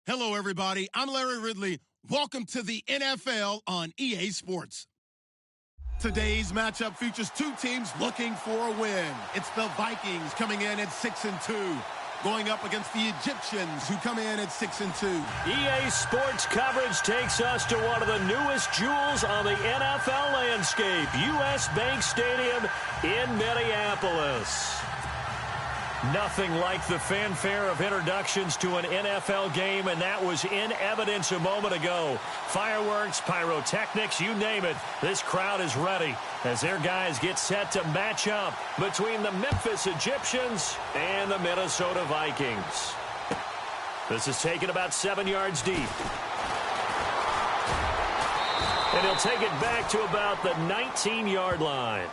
Hello, everybody. I'm Larry Ridley. Welcome to the NFL on EA Sports. Today's matchup features two teams looking for a win. It's the Vikings coming in at 6-2, going up against the Egyptians who come in at 6-2. EA Sports coverage takes us to one of the newest jewels on the NFL landscape, US Bank Stadium in Minneapolis. Nothing like the fanfare of introductions to an NFL game, and that was in evidence a moment ago. Fireworks, pyrotechnics, you name it. This crowd is ready as their guys get set to match up between the Memphis Egyptians and the Minnesota Vikings. This is taken about 7 yards deep. And he'll take it back to about the 19-yard line.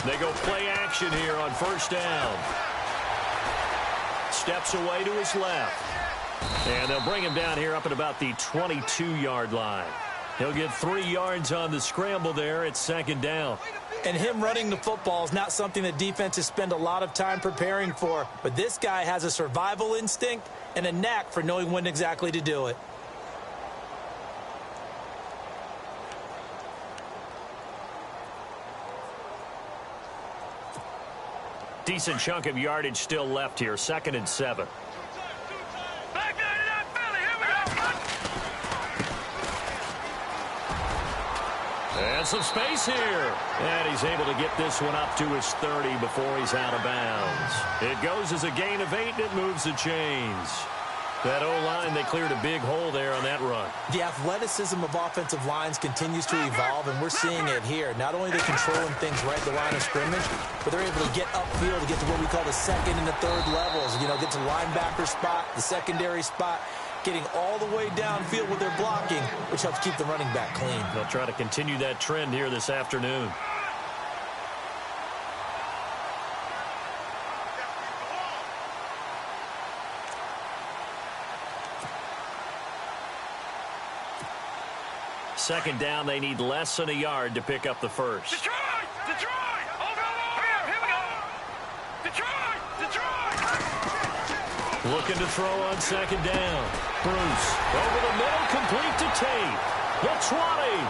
They go play action here on first down. Steps away to his left. And they'll bring him down here up at about the 22-yard line. He'll get 3 yards on the scramble there at second down. And him running the football is not something that defenses spend a lot of time preparing for. But this guy has a survival instinct and a knack for knowing when exactly to do it. Decent chunk of yardage still left here. 2nd and 7. And some space here. And he's able to get this one up to his 30 before he's out of bounds. It goes as a gain of 8, and it moves the chains. That O-line, they cleared a big hole there on that run. The athleticism of offensive lines continues to evolve, and we're seeing it here. Not only are they controlling things right at the line of scrimmage, but they're able to get upfield to get to what we call the second and the third levels. You know, get to the linebacker spot, the secondary spot, getting all the way downfield with their blocking, which helps keep the running back clean. They'll try to continue that trend here this afternoon. Second down, they need less than a yard to pick up the first. Detroit! Detroit! Here we go! Detroit! Looking to throw on second down. Bruce over the middle, complete to Tate. The 20,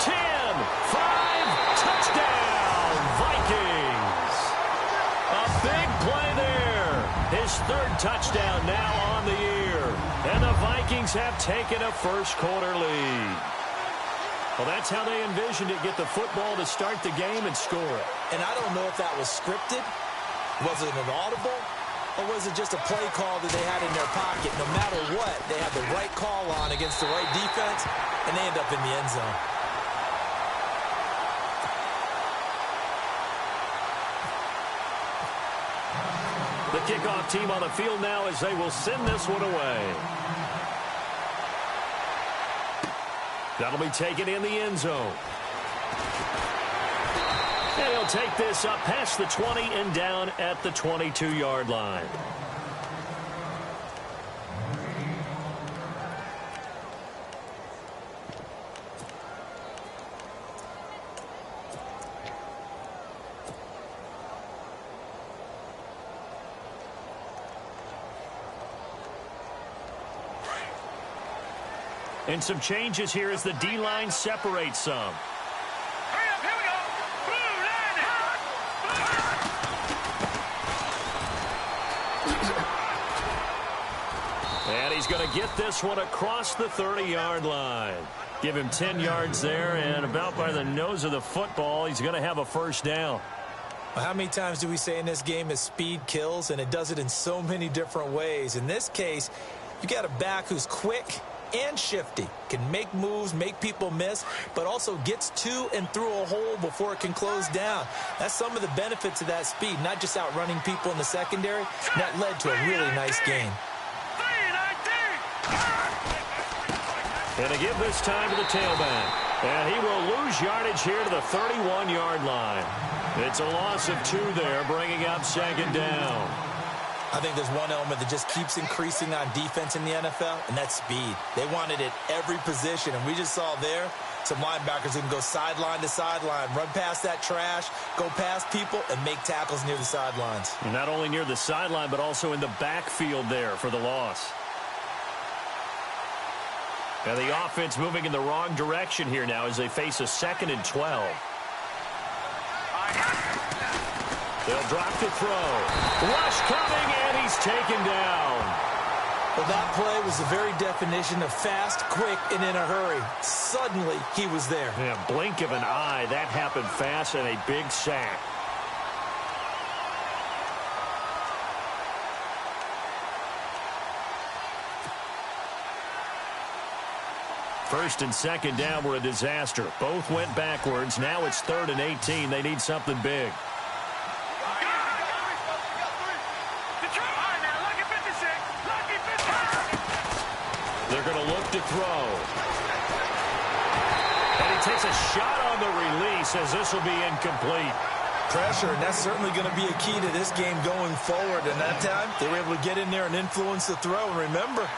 10, 5, touchdown, Vikings. A big play there. His 3rd touchdown now on the year. And the Vikings have taken a first-quarter lead. Well, that's how they envisioned it, get the football to start the game and score it. And I don't know if that was scripted, was it an audible, or was it just a play call that they had in their pocket? No matter what, they had the right call on against the right defense, and they end up in the end zone. The kickoff team on the field now as they will send this one away. That'll be taken in the end zone. And he'll take this up past the 20 and down at the 22-yard line. And some changes here as the D-line separates some. Hurry up, here we go! Blue line! And he's going to get this one across the 30-yard line. Give him 10 yards there, and about by the nose of the football, he's going to have a first down. Well, how many times do we say in this game that speed kills, and it does it in so many different ways? In this case, you got a back who's quick and shifty, can make moves, make people miss, but also gets to and through a hole before it can close down. That's some of the benefits of that speed, not just outrunning people in the secondary. That led to a really nice game. 3-19! And to give this time to the tailback. And he will lose yardage here to the 31-yard line. It's a loss of 2 there, bringing up second down. I think there's one element that just keeps increasing on defense in the NFL, and that's speed. They want it at every position, and we just saw there some linebackers who can go sideline to sideline, run past that trash, go past people, and make tackles near the sidelines. And not only near the sideline, but also in the backfield there for the loss. And the offense moving in the wrong direction here now as they face a 2nd and 12. They'll drop to throw. Rush coming, and he's taken down. Well, that play was the very definition of fast, quick, and in a hurry. Suddenly, he was there. Yeah, blink of an eye. That happened fast and a big sack. First and second down were a disaster. Both went backwards. Now it's 3rd and 18. They need something big. They're going to look to throw. And he takes a shot on the release as this will be incomplete. Pressure, and that's certainly going to be a key to this game going forward. And that time, they were able to get in there and influence the throw. And remember,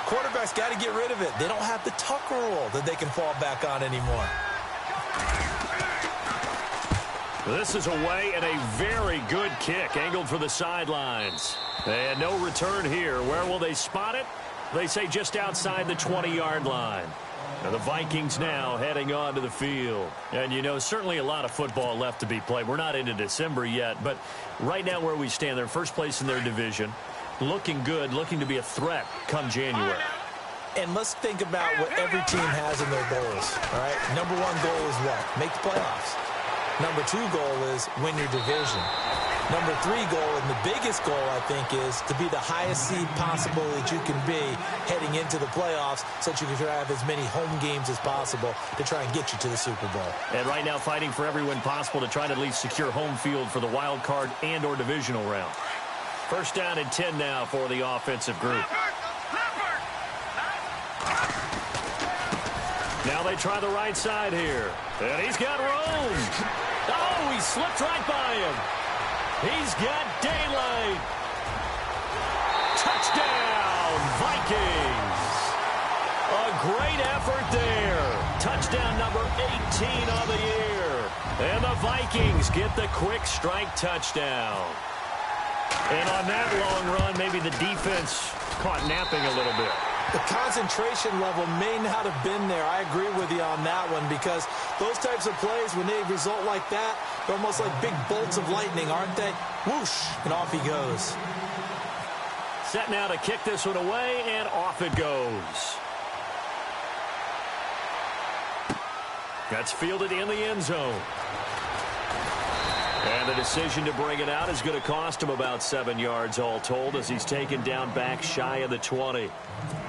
quarterbacks got to get rid of it. They don't have the Tucker rule that they can fall back on anymore. This is away and a very good kick angled for the sidelines. They had no return here. Where will they spot it? They say just outside the 20-yard line. Now the Vikings now heading on to the field. And, you know, certainly a lot of football left to be played. We're not into December yet, but right now where we stand, they're first place in their division. Looking good, looking to be a threat come January. And let's think about what every team has in their goals, all right? Number 1 goal is what? Make the playoffs. Number 2 goal is win your division. Number 3 goal, and the biggest goal, I think, is to be the highest seed possible that you can be heading into the playoffs so that you can have as many home games as possible to try and get you to the Super Bowl. And right now fighting for every win possible to try to at least secure home field for the wild card and or divisional round. First down and 10 now for the offensive group. Now they try the right side here. And he's got room. Oh, he slipped right by him. He's got daylight. Touchdown, Vikings. A great effort there. Touchdown number 18 on the year. And the Vikings get the quick strike touchdown. And on that long run, maybe the defense caught napping a little bit. The concentration level may not have been there. I agree with you on that one because those types of plays, when they result like that, they're almost like big bolts of lightning, aren't they? Whoosh, and off he goes. Set now to kick this one away, and off it goes. That's fielded in the end zone. And the decision to bring it out is going to cost him about 7 yards all told as he's taken down back shy of the 20.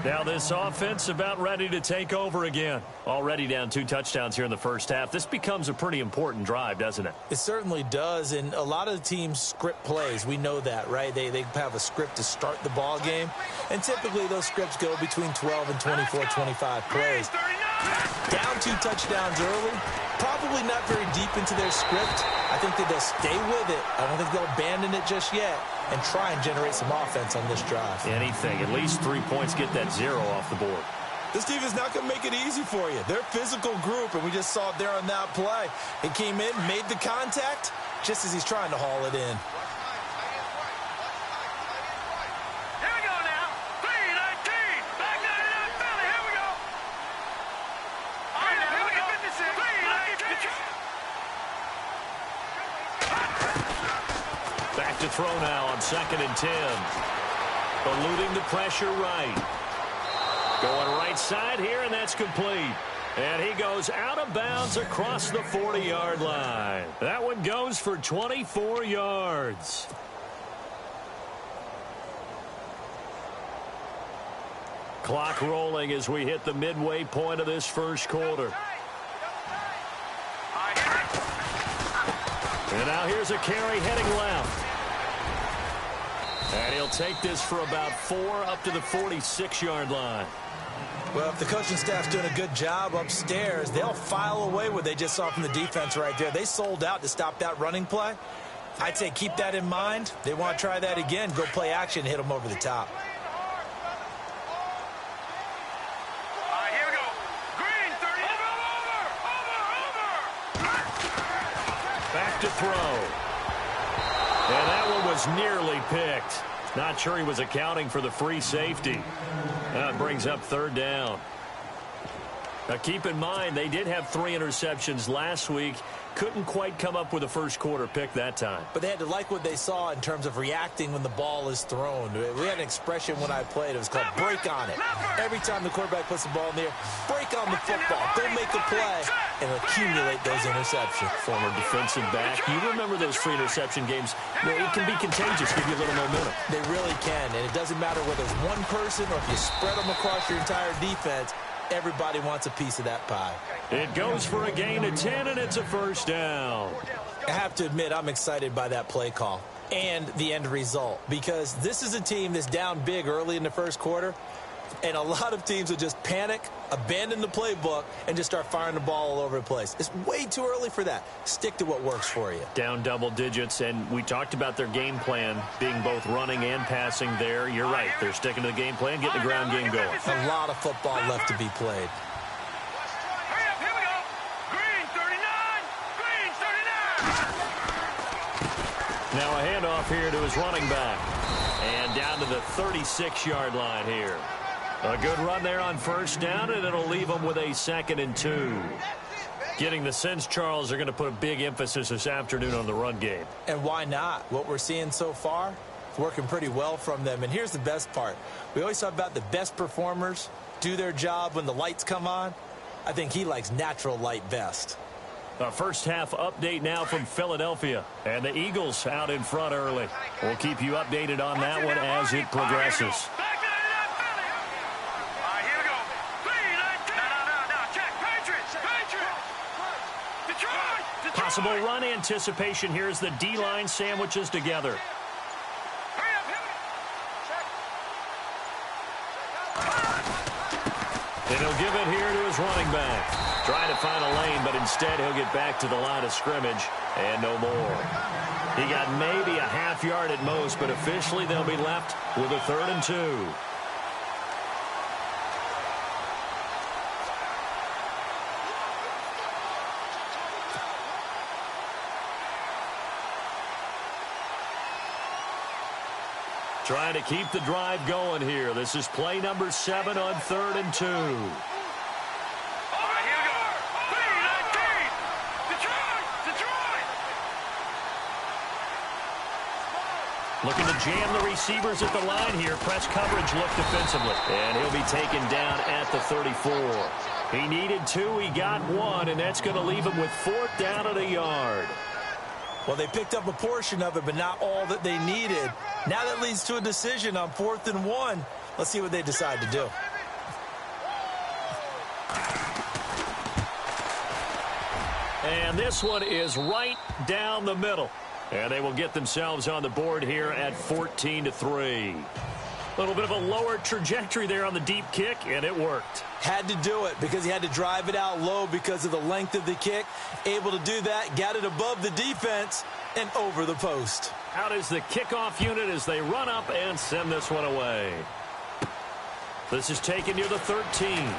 Now this offense about ready to take over again. Already down 2 touchdowns here in the first half. This becomes a pretty important drive, doesn't it? It certainly does, and a lot of the teams script plays. We know that, right? They have a script to start the ball game, and typically those scripts go between 12 and 24, 25 plays. Down 2 touchdowns early, probably not very deep into their script. I think that they'll stay with it. I don't think they'll abandon it just yet and try and generate some offense on this drive. Anything. At least 3 points, get that 0 off the board. This team is not going to make it easy for you. They're a physical group, and we just saw it there on that play. He came in, made the contact, just as he's trying to haul it in. Here we go now. 3-19. Back to the Philly. Here we go. All right, now, here we go. 3-19. Back to throw now on 2nd and 10. Eluding the pressure right. Going right side here, and that's complete. And he goes out of bounds across the 40-yard line. That one goes for 24 yards. Clock rolling as we hit the midway point of this first quarter. And now here's a carry heading left. And he'll take this for about 4 up to the 46-yard line. Well, if the coaching staff's doing a good job upstairs, they'll file away what they just saw from the defense right there. They sold out to stop that running play. I'd say keep that in mind. They want to try that again. Go play action, hit them over the top. All right, here we go. Green, 30. Over. Back to throw. And that one was nearly picked. Not sure he was accounting for the free safety. That brings up third down. Now keep in mind, they did have 3 interceptions last week. Couldn't quite come up with a first quarter pick that time. But they had to like what they saw in terms of reacting when the ball is thrown. We had an expression when I played. It was called break on it. Every time the quarterback puts the ball in the air, break on the football. Go make a play and accumulate those interceptions. Former defensive back. You remember those 3 interception games. It can be contagious, give you a little momentum. They really can, and it doesn't matter whether it's one person or if you spread them across your entire defense. Everybody wants a piece of that pie. It goes for a gain of 10, and it's a first down. I have to admit, I'm excited by that play call and the end result, because this is a team that's down big early in the first quarter, and a lot of teams will just panic, abandon the playbook, and just start firing the ball all over the place. It's way too early for that. Stick to what works for you. Down double digits, and we talked about their game plan being both running and passing there. You're right. They're sticking to the game plan, getting the ground game going. A lot of football left to be played. Hurry up, here we go. Green, 39. Green, 39. Now a handoff here to his running back. And down to the 36-yard line here. A good run there on first down, and it'll leave them with a 2nd and 2. Getting the sense, Charles, they're going to put a big emphasis this afternoon on the run game. And why not? What we're seeing so far, it's working pretty well from them. And here's the best part. We always talk about the best performers do their job when the lights come on. I think he likes natural light best. A first half update now from Philadelphia. And the Eagles out in front early. We'll keep you updated on that one as it progresses. Possible run anticipation here as the D-line sandwiches together. And he'll give it here to his running back. Trying to find a lane, but instead he'll get back to the line of scrimmage and no more. He got maybe a half yard at most, but officially they'll be left with a 3rd and 2. Trying to keep the drive going here. This is play number 7 on 3rd and 2. Looking to jam the receivers at the line here. Press coverage look defensively. And he'll be taken down at the 34. He needed 2. He got 1, and that's going to leave him with 4th down at a yard. Well, they picked up a portion of it, but not all that they needed. Now that leads to a decision on 4th and 1. Let's see what they decide to do. And this one is right down the middle. And they will get themselves on the board here at 14-3. A little bit of a lower trajectory there on the deep kick, and it worked. Had to do it because he had to drive it out low because of the length of the kick. Able to do that, got it above the defense and over the post. Out is the kickoff unit as they run up and send this one away. This is taken near the 13.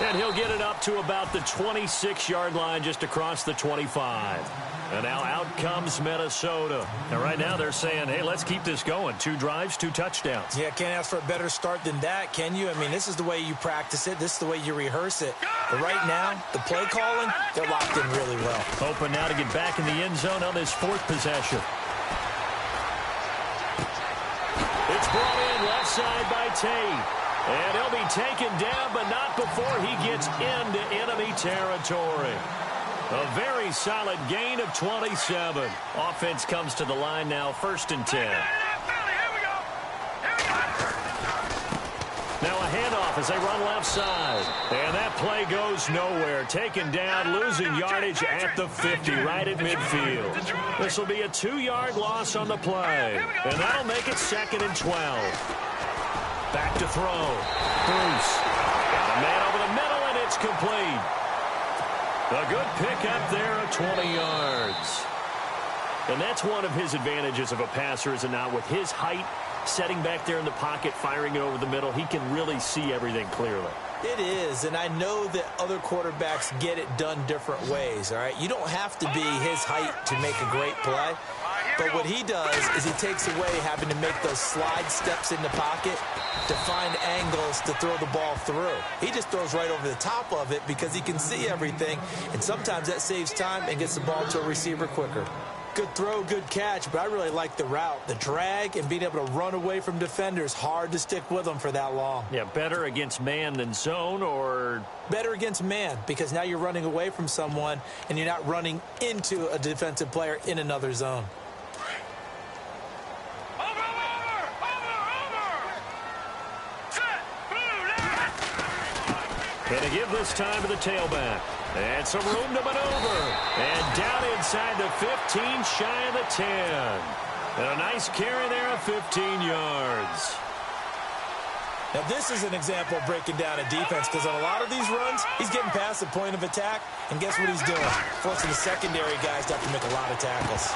And he'll get it up to about the 26-yard line just across the 25. And now out comes Minnesota. And right now they're saying, hey, let's keep this going. 2 drives, 2 touchdowns. Yeah, can't ask for a better start than that, can you? I mean, this is the way you practice it. This is the way you rehearse it. But right now, the play calling, they're locked in really well. Hoping now to get back in the end zone on this 4th possession. It's brought in left side by Tate. And he'll be taken down, but not before he gets into enemy territory. A very solid gain of 27. Offense comes to the line now, 1st and 10. Now a handoff as they run left side. And that play goes nowhere. Taken down, losing yardage at the 50, right at midfield. This will be a 2-yard loss on the play. And that'll make it 2nd and 12. Back to throw. Bruce. Got a man over the middle, and it's complete. A good pickup there of 20 yards. And that's one of his advantages of a passer, is it not? With his height, setting back there in the pocket, firing it over the middle, he can really see everything clearly. It is, and I know that other quarterbacks get it done different ways, all right? You don't have to be his height to make a great play. But what he does is he takes away having to make those slide steps in the pocket to find angles to throw the ball through. He just throws right over the top of it because he can see everything, and sometimes that saves time and gets the ball to a receiver quicker. Good throw, good catch, but I really like the route. The drag and being able to run away from defenders, hard to stick with them for that long. Yeah, better against man than zone, or? Better against man, because now you're running away from someone and you're not running into a defensive player in another zone. And to give this time to the tailback. And some room to maneuver. And down inside the 15, shy of the 10. And a nice carry there of 15 yards. Now, this is an example of breaking down a defense, because on a lot of these runs, he's getting past the point of attack, and guess what he's doing? Forcing the secondary guys to have to make a lot of tackles.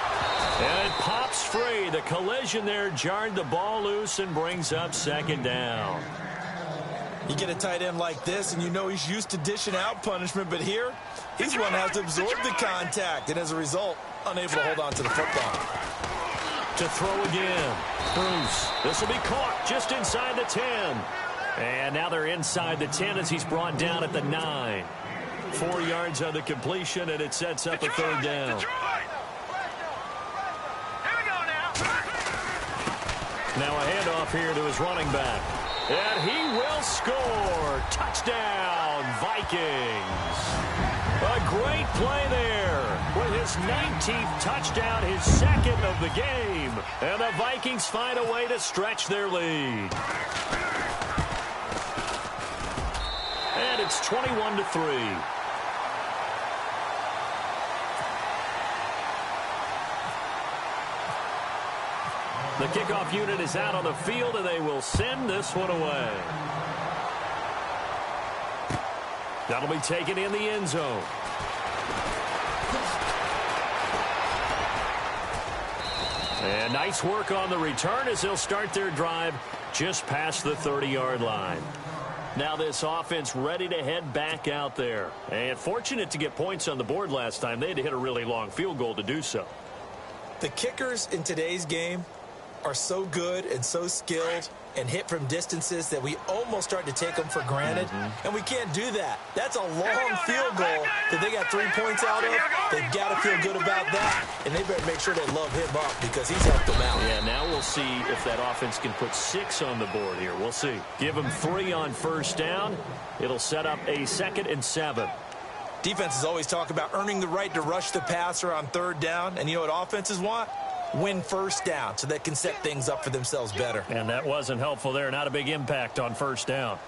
And it pops free. The collision there jarred the ball loose and brings up second down. You get a tight end like this, and you know he's used to dishing out punishment, but here, he's one that has to absorb the contact, and as a result, unable to hold on to the football. To throw again. Bruce. This will be caught just inside the 10. And now they're inside the 10 as he's brought down at the 9. 4 yards on the completion, and it sets up a third down. Now a handoff here to his running back. And he will score. Touchdown, Vikings. A great play there with his 19th touchdown, his second of the game. And the Vikings find a way to stretch their lead. And it's 21-3. The kickoff unit is out on the field, and they will send this one away. That'll be taken in the end zone. And nice work on the return as they'll start their drive just past the 30-yard line. Now this offense ready to head back out there. And fortunate to get points on the board last time. They had to hit a really long field goal to do so. The kickers in today's game are so good and so skilled and hit from distances that we almost start to take them for granted. And we can't do that. That's a long field goal that they got 3 points out of. They've got to feel good about that, and they better make sure they love him up because he's helped them out. Yeah, now we'll see if that offense can put 6 on the board here. We'll see. Give them 3 on first down. It'll set up a 2nd and 7. Defenses always talk about earning the right to rush the passer on third down, and you know what offenses want? Win first down so they can set things up for themselves better. And that wasn't helpful there. Not a big impact on first down.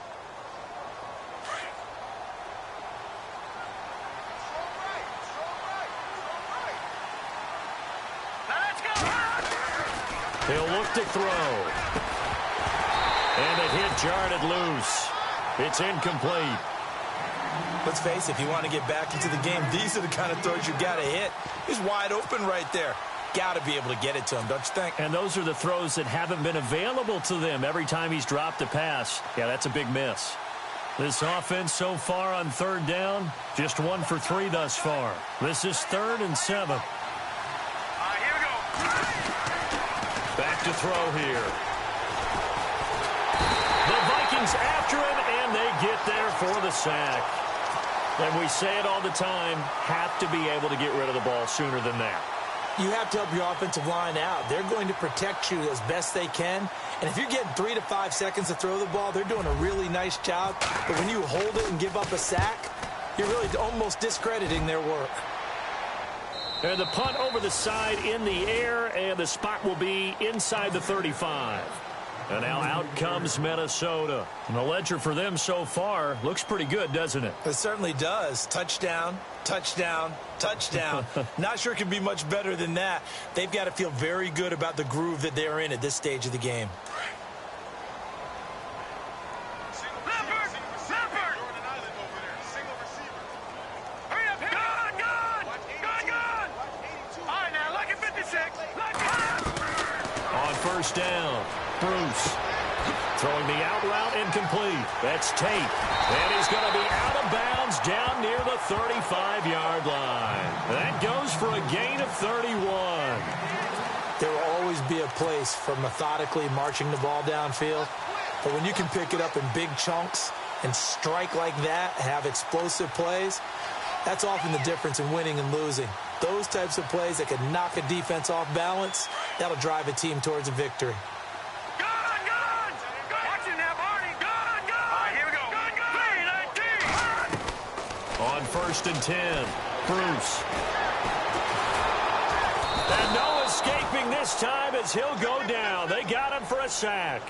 He'll look to throw. And it hit jarred loose. It's incomplete. Let's face it, if you want to get back into the game, these are the kind of throws you got to hit. He's wide open right there. Got to be able to get it to him, don't you think? And those are the throws that haven't been available to them every time he's dropped a pass. Yeah, that's a big miss. This offense so far on third down, just 1 for 3 thus far. This is 3rd and 7. Here we go. Back to throw here. The Vikings after him, and they get there for the sack. And we say it all the time, have to be able to get rid of the ball sooner than that. You have to help your offensive line out. They're going to protect you as best they can. And if you're getting 3 to 5 seconds to throw the ball, they're doing a really nice job. But when you hold it and give up a sack, you're really almost discrediting their work. And the punt over the side in the air, and the spot will be inside the 35. And now out comes Minnesota. And the ledger for them so far looks pretty good, doesn't it? It certainly does. Touchdown, touchdown, touchdown. Not sure it can be much better than that. They've got to feel very good about the groove that they're in at this stage of the game. first down. Bruce throwing the out route incomplete. That's Tate. And he's going to be out of bounds down near the 35-yard line. That goes for a gain of 31. There will always be a place for methodically marching the ball downfield. But when you can pick it up in big chunks and strike like that, have explosive plays, that's often the difference in winning and losing. Those types of plays that can knock a defense off balance, that'll drive a team towards a victory. On 1st and 10, Bruce. And no escaping this time as he'll go down. They got him for a sack.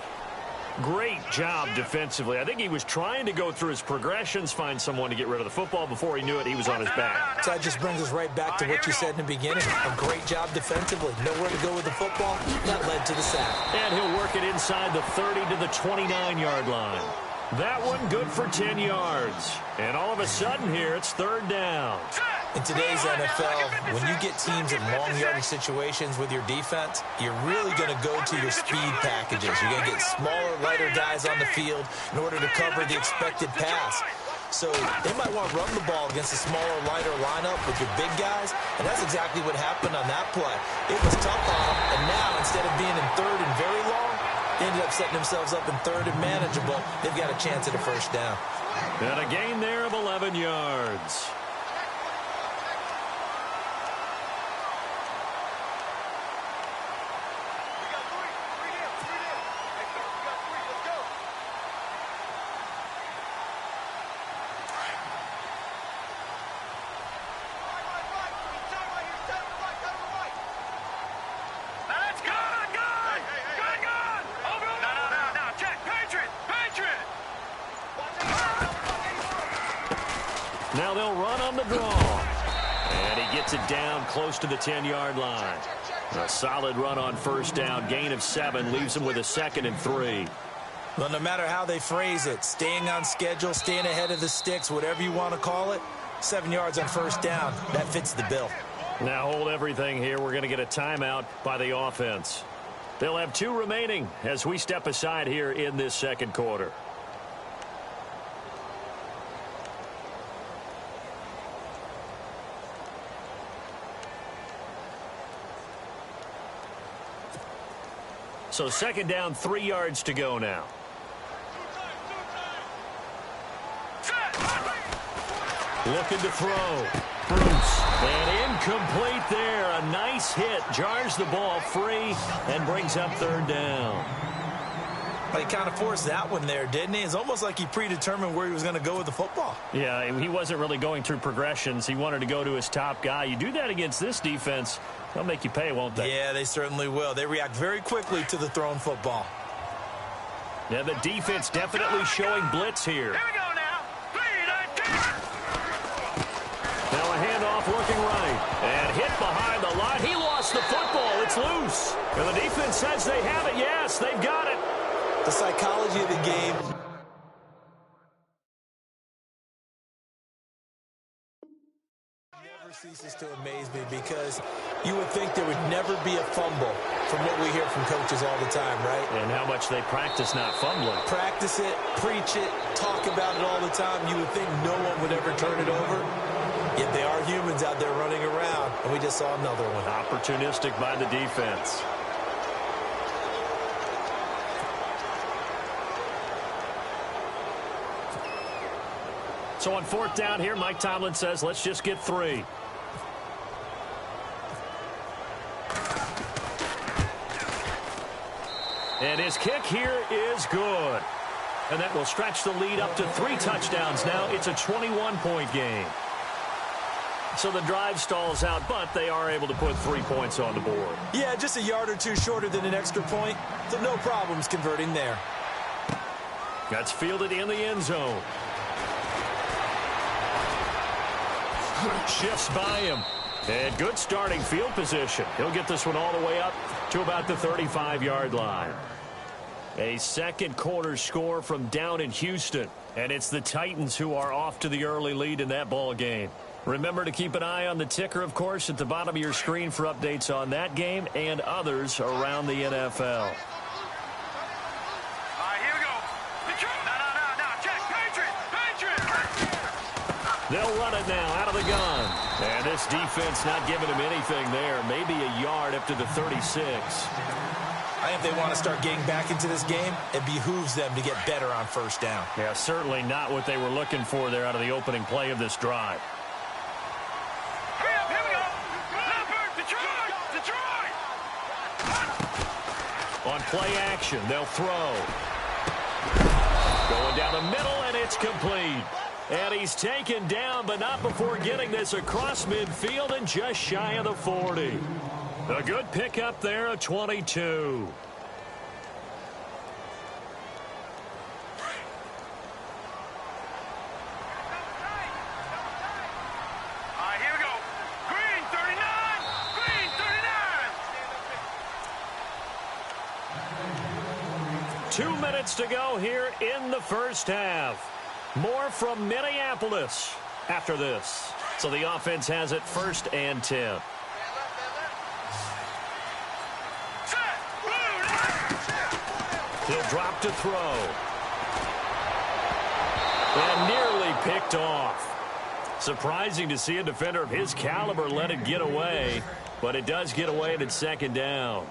Great job defensively. I think he was trying to go through his progressions, find someone to get rid of the football. Before he knew it, he was on his back. So that just brings us right back to what you said in the beginning. A great job defensively. Nowhere to go with the football. That led to the sack. And he'll work it inside the 30 to the 29-yard line. That one good for 10 yards. And all of a sudden here, it's 3rd down. In today's NFL, when you get teams in long yardage situations with your defense, you're really going to go to your speed packages. You're going to get smaller, lighter guys on the field in order to cover the expected pass. So they might want to run the ball against a smaller, lighter lineup with your big guys, and that's exactly what happened on that play. It was tough on them, and now instead of being in 3rd and very long, they ended up setting themselves up in 3rd and manageable. They've got a chance at a first down. And a gain there of 11 yards. Now they'll run on the draw. And he gets it down close to the 10-yard line. A solid run on 1st down. Gain of 7 leaves him with a 2nd and 3. Well, no matter how they phrase it, staying on schedule, staying ahead of the sticks, whatever you want to call it, 7 yards on 1st down, that fits the bill. Now hold everything here. We're going to get a timeout by the offense. They'll have 2 remaining as we step aside here in this 2nd quarter. So 2nd down, 3 yards to go now. Looking to throw. Bruce. And incomplete there. A nice hit. Jars the ball free and brings up 3rd down. But he kind of forced that one there, didn't he? It's almost like he predetermined where he was going to go with the football. Yeah, he wasn't really going through progressions. He wanted to go to his top guy. You do that against this defense, they'll make you pay, won't they? Yeah, they certainly will. They react very quickly to the thrown football. Yeah, the defense definitely showing blitz here. Here we go now. 3, 19. Now a handoff looking right. And hit behind the line. He lost the football. It's loose. And the defense says they have it. Yes, they've got it. The psychology of the game. Never ceases to amaze me because you would think there would never be a fumble from what we hear from coaches all the time, right? And how much they practice not fumbling. Practice it, preach it, talk about it all the time. You would think no one would ever turn it over. Yet they are humans out there running around, and we just saw another one. Opportunistic by the defense. So on 4th down here, Mike Tomlin says, let's just get 3. And his kick here is good. And that will stretch the lead up to 3 touchdowns now. It's a 21-point game. So the drive stalls out, but they are able to put 3 points on the board. Yeah, just a yard or 2 shorter than an extra point. So no problems converting there. That's fielded in the end zone. Shifts by him. And good starting field position. He'll get this one all the way up to about the 35-yard line. A 2nd quarter score from down in Houston. And it's the Titans who are off to the early lead in that ball game. Remember to keep an eye on the ticker, of course, at the bottom of your screen for updates on that game and others around the NFL. They'll run it now out of the gun. And this defense not giving him anything there. Maybe a yard up to the 36. I think if they want to start getting back into this game, it behooves them to get better on first down. Yeah, certainly not what they were looking for there out of the opening play of this drive. Here we go. Detroit. On play action, they'll throw. Going down the middle, and it's complete. And he's taken down, but not before getting this across midfield and just shy of the 40. A good pickup there, a 22. Here we go. Green 39. Green 39. 2 minutes to go here in the first half. More from Minneapolis after this. So the offense has it 1st and 10. He'll drop to throw. And nearly picked off. Surprising to see a defender of his caliber let it get away, but it does get away and it's 2nd down.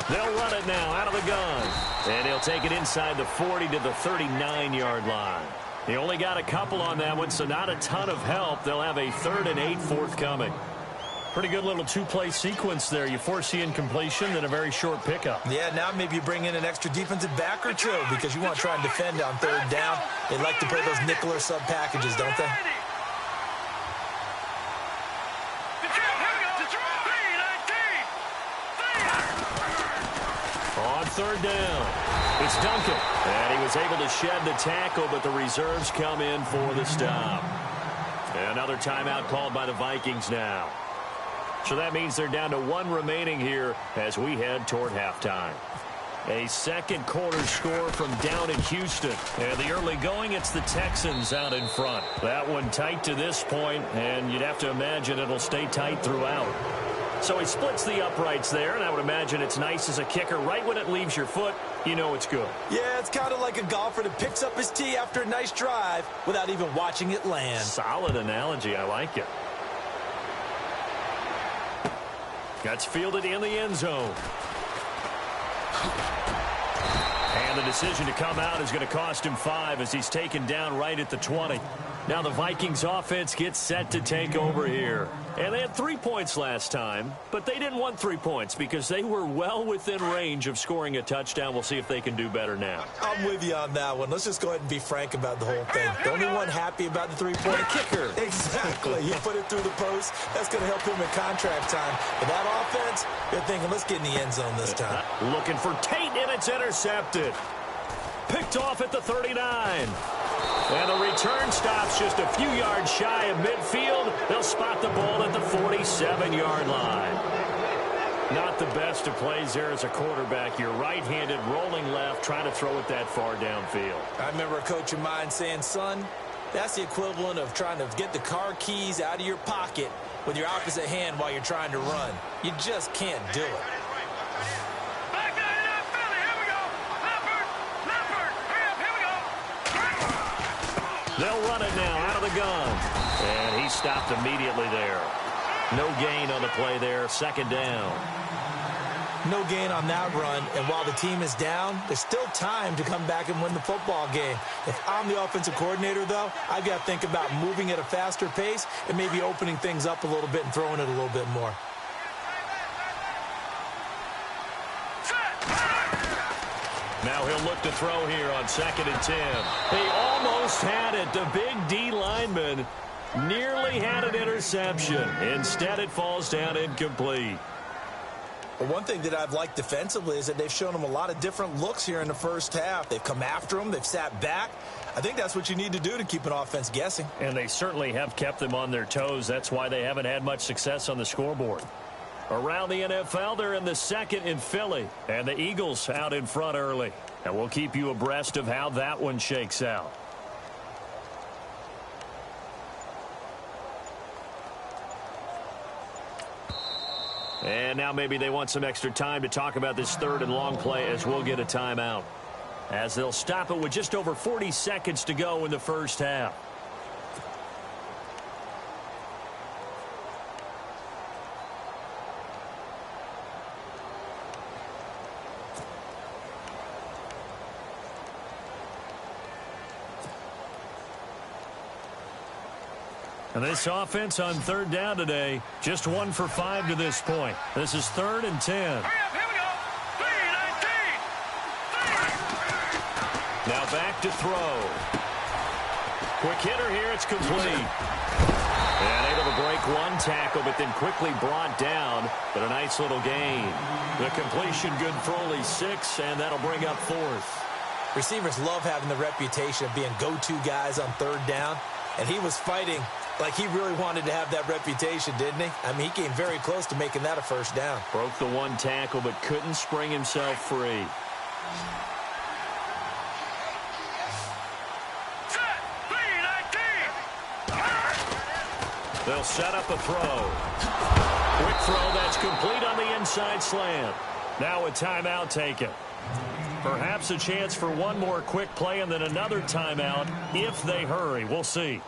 They'll run it now out of the gun. And he'll take it inside the 40 to the 39-yard line. He only got a couple on that one, so not a ton of help. They'll have a 3rd and 8 forthcoming. Pretty good little two-play sequence there. You force the incompletion, then a very short pickup. Yeah, now maybe you bring in an extra defensive back or two because you want to try and defend on 3rd down. They like to play those nickel or sub packages, don't they? On 3rd down, it's Duncan. And he was able to shed the tackle, but the reserves come in for the stop. And another timeout called by the Vikings now. So that means they're down to 1 remaining here as we head toward halftime. A 2nd quarter score from down in Houston. And the early going, it's the Texans out in front. That one tight to this point, and you'd have to imagine it'll stay tight throughout. So he splits the uprights there, and I would imagine it's nice as a kicker. Right when it leaves your foot, you know it's good. Yeah, it's kind of like a golfer that picks up his tee after a nice drive without even watching it land. Solid analogy. I like it. That's fielded in the end zone. And the decision to come out is going to cost him 5 as he's taken down right at the 20. Now the Vikings offense gets set to take over here. And they had 3 points last time, but they didn't want 3 points because they were well within range of scoring a touchdown. We'll see if they can do better now. I'm with you on that one. Let's just go ahead and be frank about the whole thing. The only one happy about the 3-point kicker. Exactly. You put it through the post. That's going to help him in contract time. But that offense, they're thinking, let's get in the end zone this time. Looking for Tate, and it's intercepted. Picked off at the 39. And the return stops just a few yards shy of midfield. They'll spot the ball at the 47-yard line. Not the best of plays there as a quarterback. You're right-handed, rolling left, trying to throw it that far downfield. I remember a coach of mine saying, son, that's the equivalent of trying to get the car keys out of your pocket with your opposite hand while you're trying to run. You just can't do it. They'll run it now out of the gun. And he stopped immediately there. No gain on the play there. 2nd down. No gain on that run. And while the team is down, there's still time to come back and win the football game. If I'm the offensive coordinator, though, I've got to think about moving at a faster pace and maybe opening things up a little bit and throwing it a little bit more. Now he'll look to throw here on 2nd and 10. He almost had it. The big D lineman nearly had an interception. Instead, it falls down incomplete. But one thing that I've liked defensively is that they've shown them a lot of different looks here in the first half. They've come after them. They've sat back. I think that's what you need to do to keep an offense guessing. And they certainly have kept them on their toes. That's why they haven't had much success on the scoreboard. Around the NFL, they're in the second in Philly. And the Eagles out in front early. And we'll keep you abreast of how that one shakes out. And now maybe they want some extra time to talk about this third and long play as we'll get a timeout. As they'll stop it with just over 40 seconds to go in the first half. And this offense on third down today, just 1 for 5 to this point. This is 3rd and 10. Hurry up, here we go. 3-19. Now back to throw. Quick hitter here, it's complete. And able to break one tackle, but then quickly brought down. But a nice little gain. The completion good for only 6, and that'll bring up 4th. Receivers love having the reputation of being go-to guys on third down. And he was fighting like he really wanted to have that reputation, didn't he? I mean, he came very close to making that a first down. Broke the one tackle, but couldn't spring himself free. Set. 3-19. They'll set up a throw. Quick throw that's complete on the inside slant. Now a timeout taken. Perhaps a chance for one more quick play and then another timeout if they hurry. We'll see.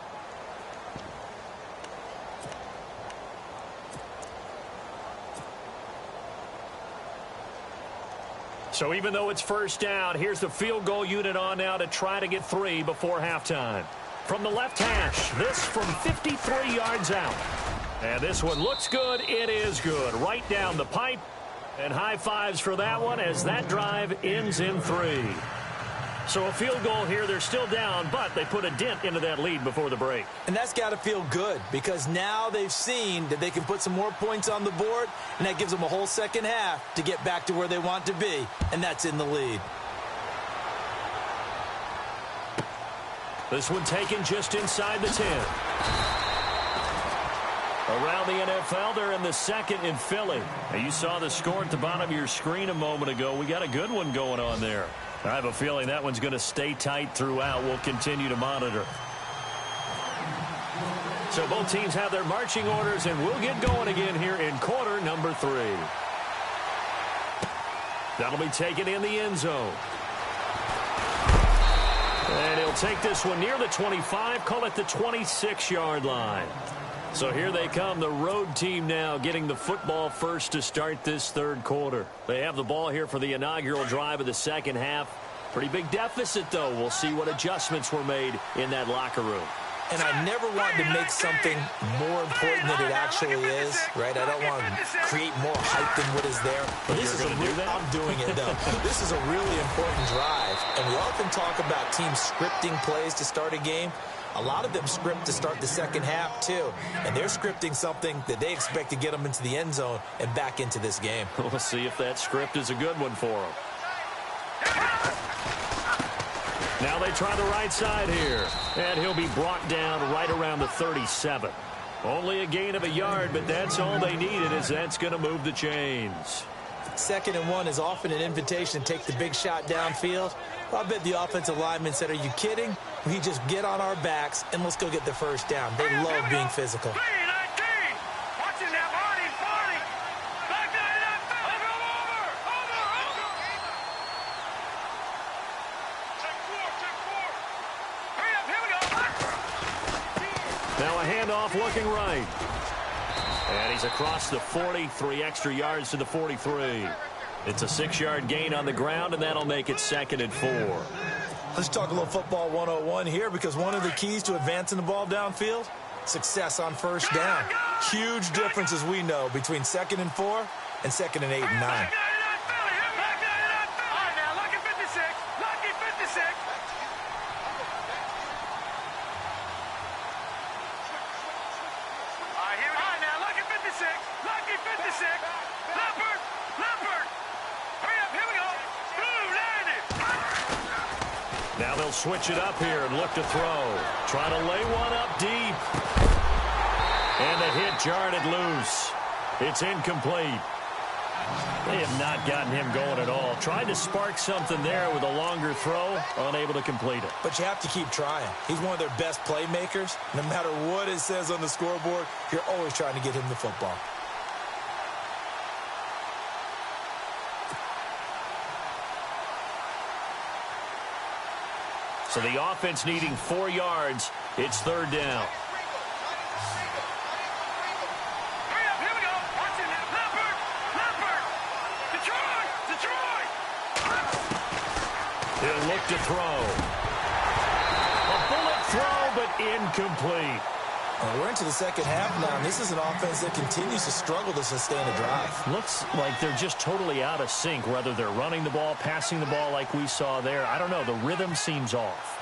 So even though it's first down, here's the field goal unit on now to try to get 3 before halftime. From the left hash, this from 53 yards out. And this one looks good. It is good. Right down the pipe. And high fives for that one as that drive ends in 3. So a field goal here. They're still down, but they put a dent into that lead before the break. And that's got to feel good because now they've seen that they can put some more points on the board, and that gives them a whole second half to get back to where they want to be, and that's in the lead. This one taken just inside the 10. Around the NFL, they're in the second in Philly. Now, you saw the score at the bottom of your screen a moment ago. We got a good one going on there. I have a feeling that one's going to stay tight throughout. We'll continue to monitor. So both teams have their marching orders, and we'll get going again here in quarter number 3. That'll be taken in the end zone. And he'll take this one near the 25, call it the 26-yard line. So here they come, the road team now getting the football first to start this third quarter. They have the ball here for the inaugural drive of the second half. Pretty big deficit, though. We'll see what adjustments were made in that locker room. And I never want to make something more important than it actually is, right? I don't want to create more hype than what is there. But this is I'm doing it, though. This is a really important drive. And we often talk about teams scripting plays to start a game. A lot of them script to start the second half, too. And they're scripting something that they expect to get them into the end zone and back into this game. We'll see if that script is a good one for them. Now they try the right side here. And he'll be brought down right around the 37. Only a gain of a yard, but that's all they needed, as that's going to move the chains. 2nd and 1 is often an invitation to take the big shot downfield. I bet the offensive lineman said, are you kidding? We just get on our backs and let's go get the first down. They love being physical. 3-19. Watching that Barney. Back to over. Check 4. Hurry up, here we go. Now a handoff looking right. And he's across the 40, 3 extra yards to the 43. It's a 6-yard gain on the ground, and that'll make it 2nd and 4. Let's talk a little football 101 here, because one of the keys to advancing the ball downfield, success on first down. Huge difference, as we know, between 2nd and 4 and 2nd and 8 and 9. Now they'll switch it up here and look to throw. Trying to lay one up deep. And the hit jarred it loose. It's incomplete. They have not gotten him going at all. Tried to spark something there with a longer throw, unable to complete it. But you have to keep trying. He's one of their best playmakers. No matter what it says on the scoreboard, you're always trying to get him the football. So the offense needing 4 yards. It's third down. He'll look to throw. A bullet throw, but incomplete. Well, we're into the second half now, and this is an offense that continues to struggle to sustain a drive. Looks like they're just totally out of sync, whether they're running the ball, passing the ball like we saw there. I don't know. The rhythm seems off.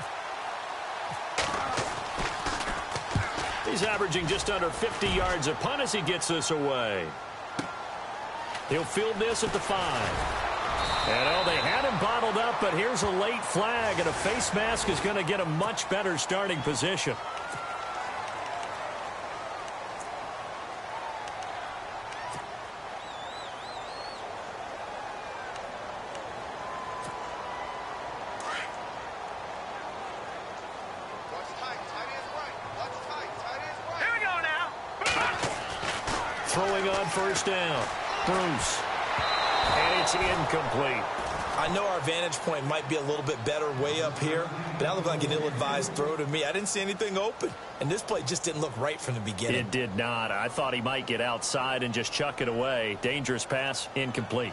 He's averaging just under 50 yards a punt as he gets this away. He'll field this at the 5. And, oh, they had him bottled up, but here's a late flag, and a face mask is going to get a much better starting position. Throwing on first down. Bruce. And it's incomplete. I know our vantage point might be a little bit better way up here, but that looked like an ill-advised throw to me. I didn't see anything open, and this play just didn't look right from the beginning. It did not. I thought he might get outside and just chuck it away. Dangerous pass, incomplete.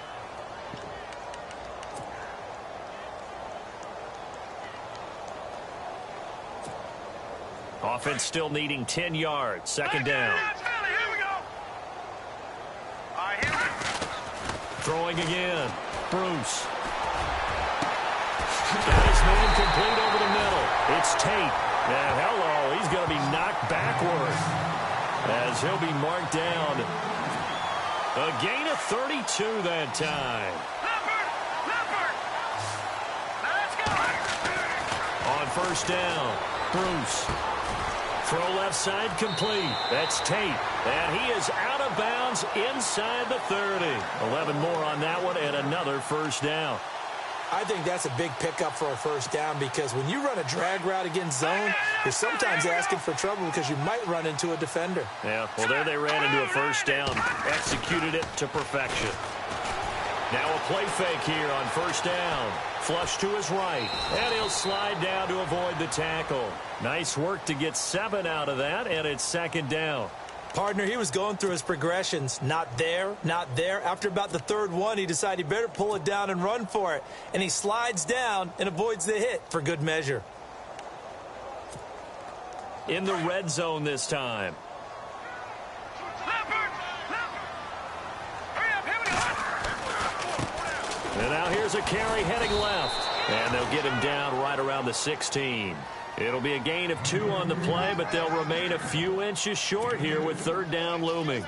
Offense still needing 10 yards. Second down. Throwing again. Bruce. Got his man complete over the middle. It's Tate. And hello, he's going to be knocked backward as he'll be marked down. A gain of 32 that time. On first down, Bruce. Throw left side complete. That's Tate. And he is out of bounds inside the 30. 11 more on that one and another first down. I think that's a big pickup for a first down because when you run a drag route against zone, you're sometimes asking for trouble because you might run into a defender. Yeah, well, there they ran into a first down. Executed it to perfection. Now a play fake here on first down. Flush to his right, and he'll slide down to avoid the tackle. Nice work to get 7 out of that, and it's second down. Partner, he was going through his progressions. Not there, not there. After about the third one, he decided he better pull it down and run for it. And he slides down and avoids the hit for good measure. In the red zone this time. And now here's a carry heading left. And they'll get him down right around the 16. It'll be a gain of 2 on the play, but they'll remain a few inches short here with third down looming.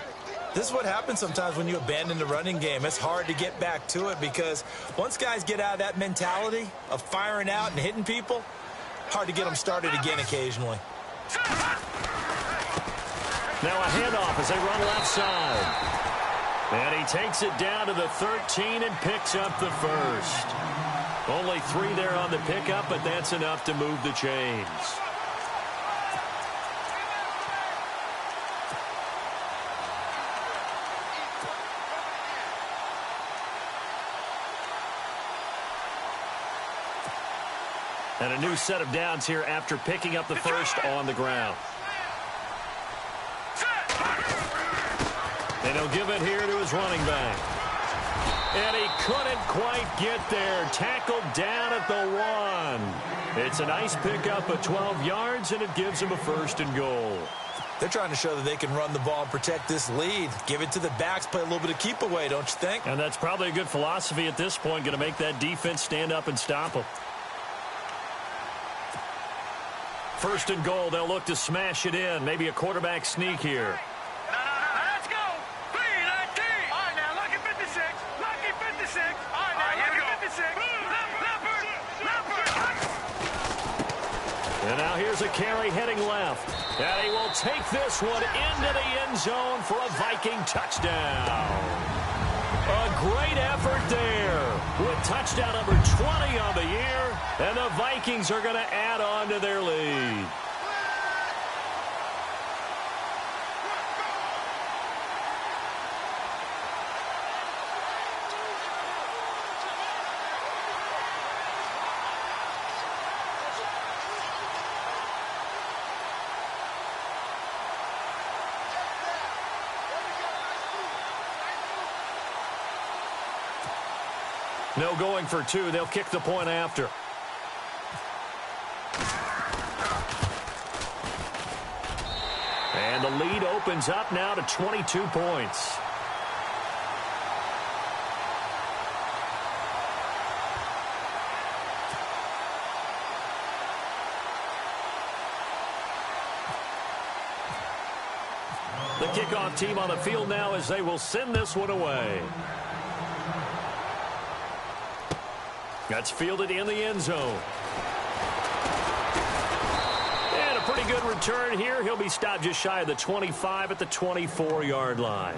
This is what happens sometimes when you abandon the running game. It's hard to get back to it because once guys get out of that mentality of firing out and hitting people, hard to get them started again occasionally. Now a handoff as they run left side. And he takes it down to the 13 and picks up the first. Only 3 there on the pickup, but that's enough to move the chains. And a new set of downs here after picking up the first on the ground. And he'll give it here to his running back. And he couldn't quite get there. Tackled down at the 1. It's a nice pickup of 12 yards, and it gives him a first and goal. They're trying to show that they can run the ball and protect this lead. Give it to the backs, play a little bit of keep away, don't you think? And that's probably a good philosophy at this point, going to make that defense stand up and stop them. First and goal, they'll look to smash it in. Maybe a quarterback sneak here. Let's go. 3-19. All right, now, lucky 56. Lucky 56. All right, now, lucky 56. And now here's a carry heading left. And he will take this one into the end zone for a Viking touchdown. A great effort there with touchdown number 20 on the year. And the Vikings are going to add on to their lead. No going for two. They'll kick the point after. And the lead opens up now to 22 points. The kickoff team on the field now as they will send this one away. That's fielded in the end zone. And a pretty good return here. He'll be stopped just shy of the 25 at the 24-yard line.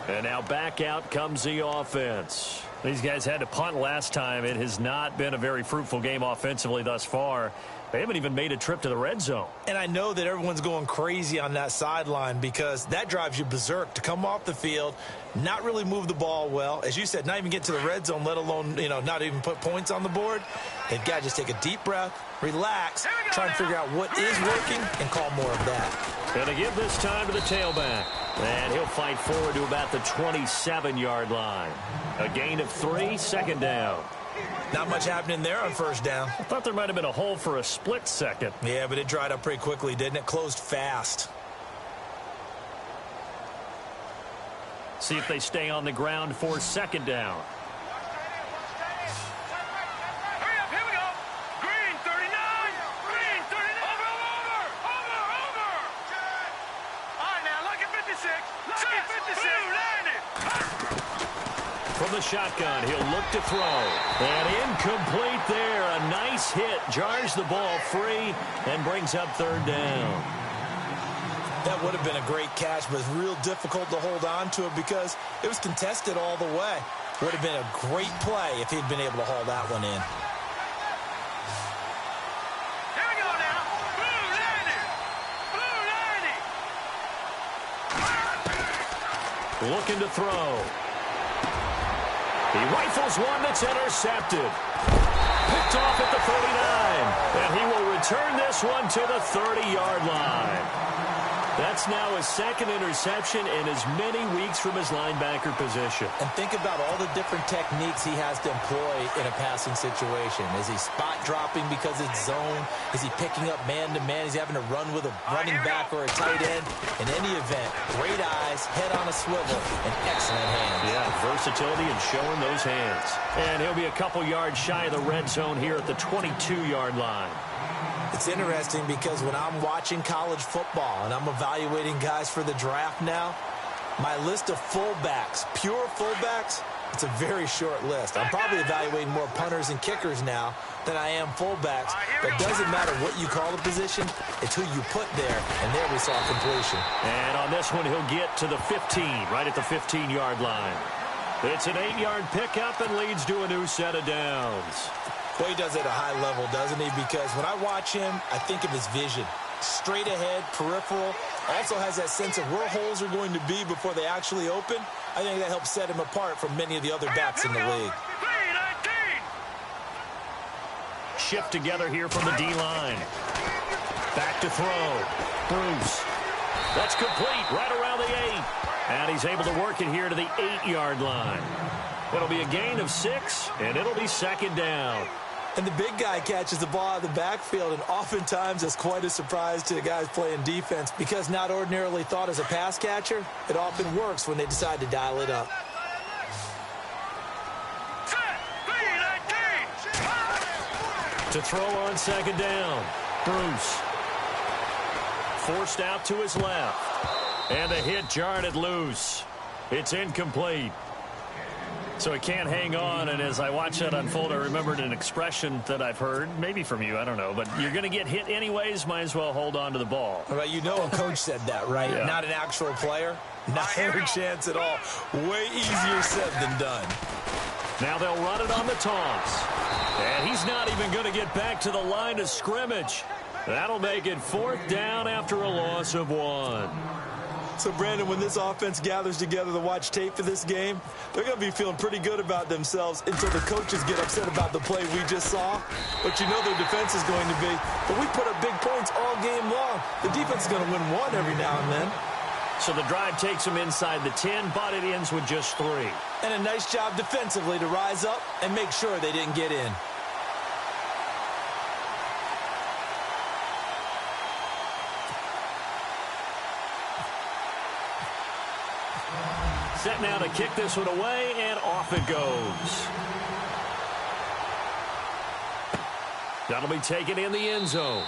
And now back out comes the offense. These guys had to punt last time. It has not been a very fruitful game offensively thus far. They haven't even made a trip to the red zone. And I know that everyone's going crazy on that sideline because that drives you berserk to come off the field, not really move the ball well. As you said, not even get to the red zone, let alone, not even put points on the board. They've got to just take a deep breath, relax, try and figure out what is working, and call more of that. Going to give this time to the tailback. And he'll fight forward to about the 27-yard line. A gain of 3, second down. Not much happening there on first down. I thought there might have been a hole for a split second. Yeah, but it dried up pretty quickly, didn't it? Closed fast. See if they stay on the ground for second down. Hurry up, here we go. Green 39. Green 39. Over. All right, now, lucky 56. Lucky 56. From the shotgun, he'll look to throw. And incomplete there. A nice hit. Jars the ball free and brings up third down. That would have been a great catch, but it's real difficult to hold on to it because it was contested all the way. Would have been a great play if he'd been able to haul that one in. Here we go now. Blue 90. Looking to throw. He rifles one that's intercepted. Picked off at the 39. And he will return this one to the 30-yard line. That's now his second interception in as many weeks from his linebacker position. And think about all the different techniques he has to employ in a passing situation. Is he spot dropping because it's zone? Is he picking up man-to-man? Is he having to run with a running back or a tight end? In any event, great eyes, head on a swivel, and excellent hands. Yeah, versatility and showing those hands. And he'll be a couple yards shy of the red zone here at the 22-yard line. It's interesting because when I'm watching college football and I'm evaluating guys for the draft now, my list of fullbacks, pure fullbacks, it's a very short list. I'm probably evaluating more punters and kickers now than I am fullbacks. But it doesn't matter what you call the position, it's who you put there. And there we saw completion. And on this one, he'll get to the 15, right at the 15-yard line. It's an 8-yard pickup and leads to a new set of downs. Well, he does it at a high level, doesn't he? Because when I watch him, I think of his vision. Straight ahead, peripheral. Also has that sense of where holes are going to be before they actually open. I think that helps set him apart from many of the other backs in the league. Shift together here from the D-line. Back to throw. Bruce. That's complete right around the 8. And he's able to work it here to the 8-yard line. It'll be a gain of 6, and it'll be second down. And the big guy catches the ball out of the backfield, and oftentimes that's quite a surprise to the guys playing defense because not ordinarily thought as a pass catcher, it often works when they decide to dial it up. To throw on second down, Bruce. Forced out to his left. And the hit jarred it loose. It's incomplete. So he can't hang on, and as I watch that unfold, I remembered an expression that I've heard, maybe from you, I don't know, but you're going to get hit anyways, might as well hold on to the ball. Well, you know a coach said that, right? Yeah. Not an actual player. Not a chance at all. Way easier said than done. Now they'll run it on the toss. And he's not even going to get back to the line of scrimmage. That'll make it 4th down after a loss of 1. So, Brandon, when this offense gathers together to watch tape for this game, they're going to be feeling pretty good about themselves until the coaches get upset about the play we just saw. But you know their defense is going to be. But we put up big points all game long. The defense is going to win one every now and then. So the drive takes them inside the 10, but it ends with just 3. And a nice job defensively to rise up and make sure they didn't get in. Set now to kick this one away, and off it goes. That'll be taken in the end zone.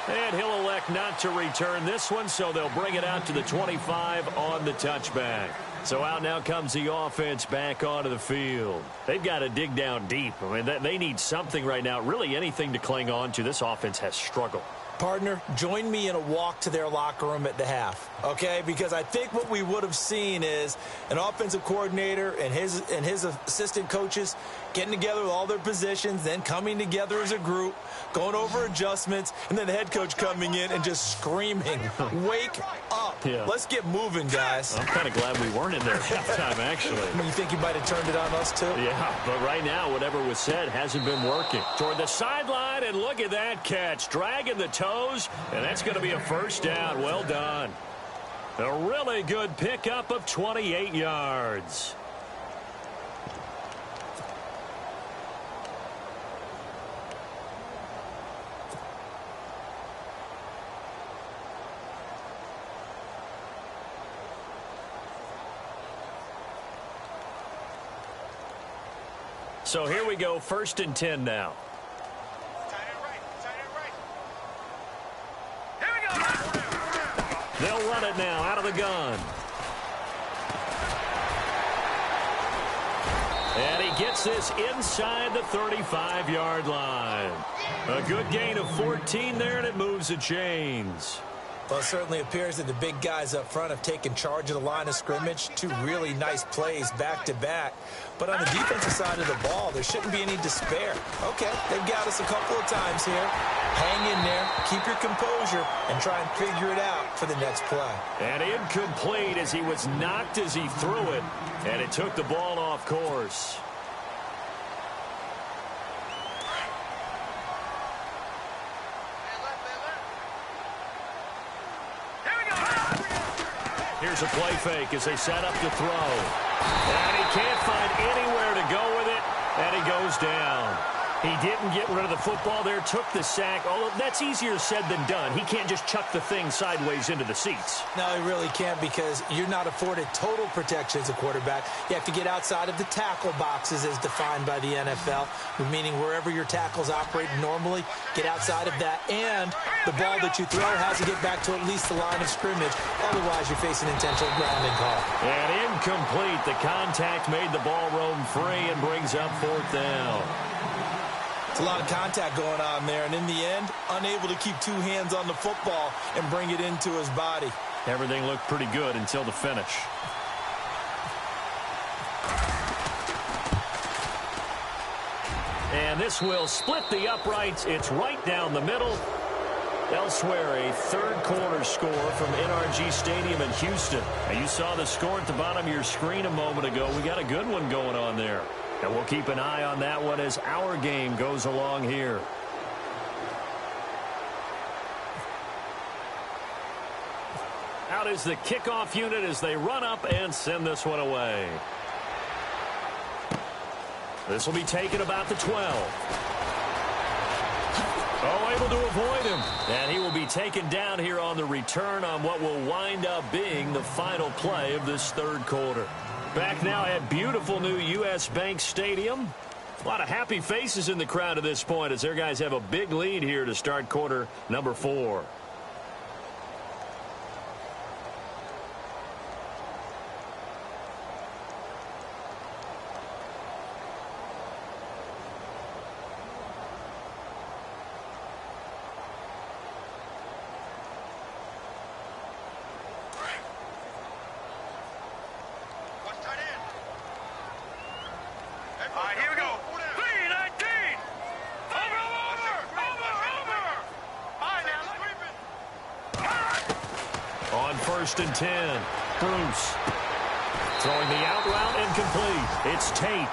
And he'll elect not to return this one, so they'll bring it out to the 25 on the touchback. So out now comes the offense back onto the field. They've got to dig down deep. I mean, they need something right now, really anything to cling on to. This offense has struggled. Partner, join me in a walk to their locker room at the half, okay? Because I think what we would have seen is an offensive coordinator and his assistant coaches getting together with all their positions, then coming together as a group, going over adjustments, and then the head coach coming in and just screaming, wake up. Yeah. Let's get moving, guys. I'm kind of glad we weren't in there at halftime, actually. I mean, you think you might have turned it on us, too? Yeah, but right now, whatever was said hasn't been working. Toward the sideline, and look at that catch. Dragging the toes, and that's going to be a 1st down. Well done. A really good pickup of 28 yards. So here we go, 1st and 10 now. Here we go. They'll run it now out of the gun. And he gets this inside the 35-yard line. A good gain of 14 there, and it moves the chains. Well, it certainly appears that the big guys up front have taken charge of the line of scrimmage. 2 really nice plays back-to-back. But on the defensive side of the ball, there shouldn't be any despair. Okay, they've got us a couple of times here. Hang in there, keep your composure, and try and figure it out for the next play. And incomplete as he was knocked as he threw it. And it took the ball off course. Here's a play fake as they set up to throw. And he can't find anywhere to go with it, and he goes down. He didn't get rid of the football there, took the sack. Although that's easier said than done. He can't just chuck the thing sideways into the seats. No, he really can't because you're not afforded total protection as a quarterback. You have to get outside of the tackle boxes as defined by the NFL, meaning wherever your tackles operate normally, get outside of that. And the ball that you throw has to get back to at least the line of scrimmage. Otherwise, you're facing intentional grounding call. And incomplete. The contact made the ball roam free and brings up 4th down. A lot of contact going on there, and in the end, unable to keep 2 hands on the football and bring it into his body. Everything looked pretty good until the finish. And this will split the uprights. It's right down the middle. Elsewhere, a 3rd quarter score from NRG Stadium in Houston. Now, you saw the score at the bottom of your screen a moment ago. We got a good one going on there. And we'll keep an eye on that one as our game goes along here. Out is the kickoff unit as they run up and send this one away. This will be taken about the 12. Oh, able to avoid him. And he will be taken down here on the return on what will wind up being the final play of this 3rd quarter. Back now at beautiful new U.S. Bank Stadium. A lot of happy faces in the crowd at this point as their guys have a big lead here to start quarter number 4. 1st and 10. Bruce throwing the out route incomplete. It's Tate.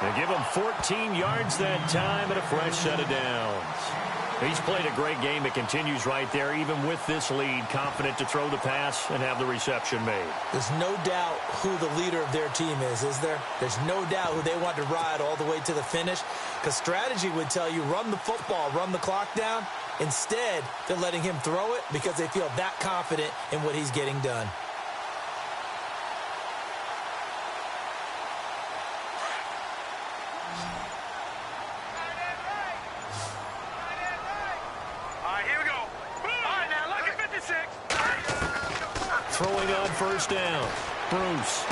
They give him 14 yards that time and a fresh set of downs. He's played a great game. It continues right there, even with this lead, confident to throw the pass and have the reception made. There's no doubt who the leader of their team is there? There's no doubt who they want to ride all the way to the finish, because strategy would tell you run the football, run the clock down. Instead, they're letting him throw it because they feel that confident in what he's getting done. Throwing on 1st down. Bruce.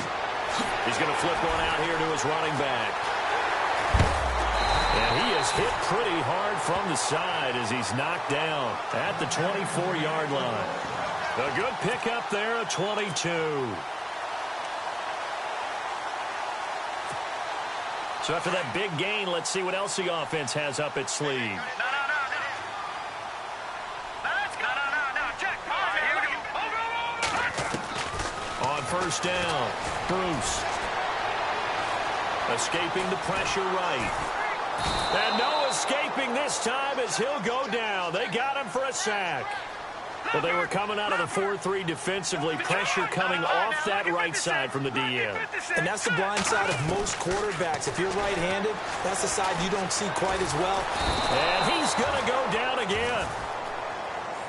He's going to flip one out here to his running back. And he is hit pretty hard from the side as he's knocked down at the 24-yard line. A good pickup there, a 22. So after that big gain, let's see what else the offense has up its sleeve. On 1st down, Bruce. Escaping the pressure right. And no escaping this time as he'll go down. They got him for a sack. Well, they were coming out of the 4-3 defensively. Pressure coming off that right side from the DN. And that's the blind side of most quarterbacks. If you're right-handed, that's the side you don't see quite as well. And he's going to go down again.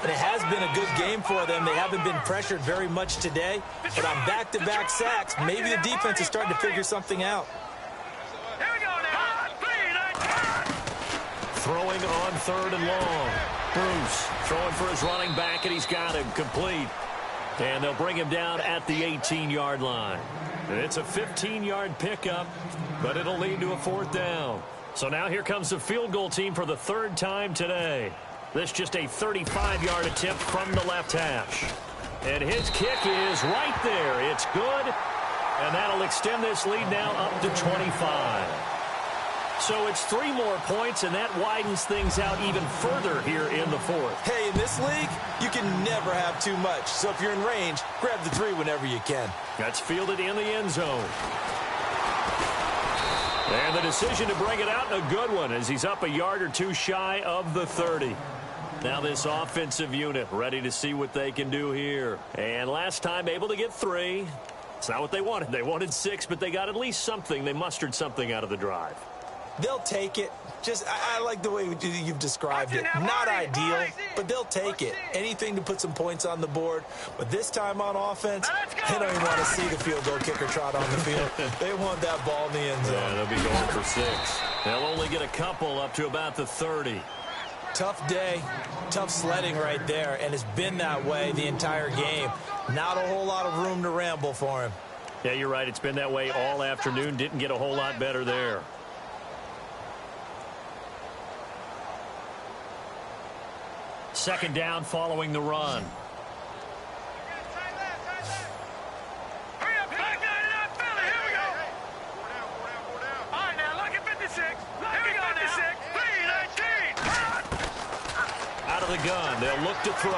And it has been a good game for them. They haven't been pressured very much today. But on back-to-back sacks, maybe the defense is starting to figure something out. Throwing on 3rd and long. Bruce throwing for his running back, and he's got him complete. And they'll bring him down at the 18-yard line. It's a 15-yard pickup, but it'll lead to a 4th down. So now here comes the field goal team for the 3rd time today. This just a 35-yard attempt from the left hash. And his kick is right there. It's good, and that'll extend this lead now up to 25. So it's 3 more points, and that widens things out even further here in the 4th. Hey, in this league, you can never have too much. So if you're in range, grab the 3 whenever you can. That's fielded in the end zone. And the decision to bring it out, a good one, as he's up a yard or 2 shy of the 30. Now this offensive unit ready to see what they can do here. And last time able to get 3. It's not what they wanted. They wanted 6, but they got at least something. They mustered something out of the drive. They'll take it. I like the way you've described it. Not ideal, but they'll take it. Anything to put some points on the board. But this time on offense, they don't even want to see the field goal kicker trot on the field. They want that ball in the end zone. Yeah, they'll be going for 6. They'll only get a couple up to about the 30. Tough day, tough sledding right there, and it's been that way the entire game. Not a whole lot of room to ramble for him. Yeah, you're right. It's been that way all afternoon. Didn't get a whole lot better there. Second down following the run. Out of the gun, they'll look to throw.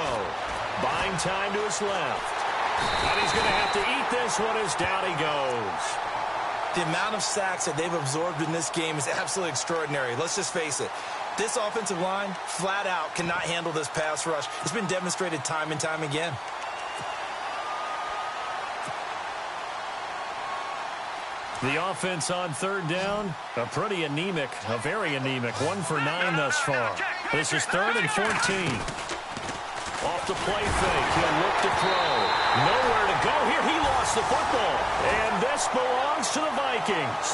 Buying time to his left. And he's going to have to eat this one as down he goes. The amount of sacks that they've absorbed in this game is absolutely extraordinary. Let's just face it. This offensive line, flat out, cannot handle this pass rush. It's been demonstrated time and time again. The offense on 3rd down, a very anemic, 1 for 9 thus far. This is 3rd and 14. Off the play fake, he'll look to throw. Nowhere to go here, he lost the football. And this belongs to the Vikings.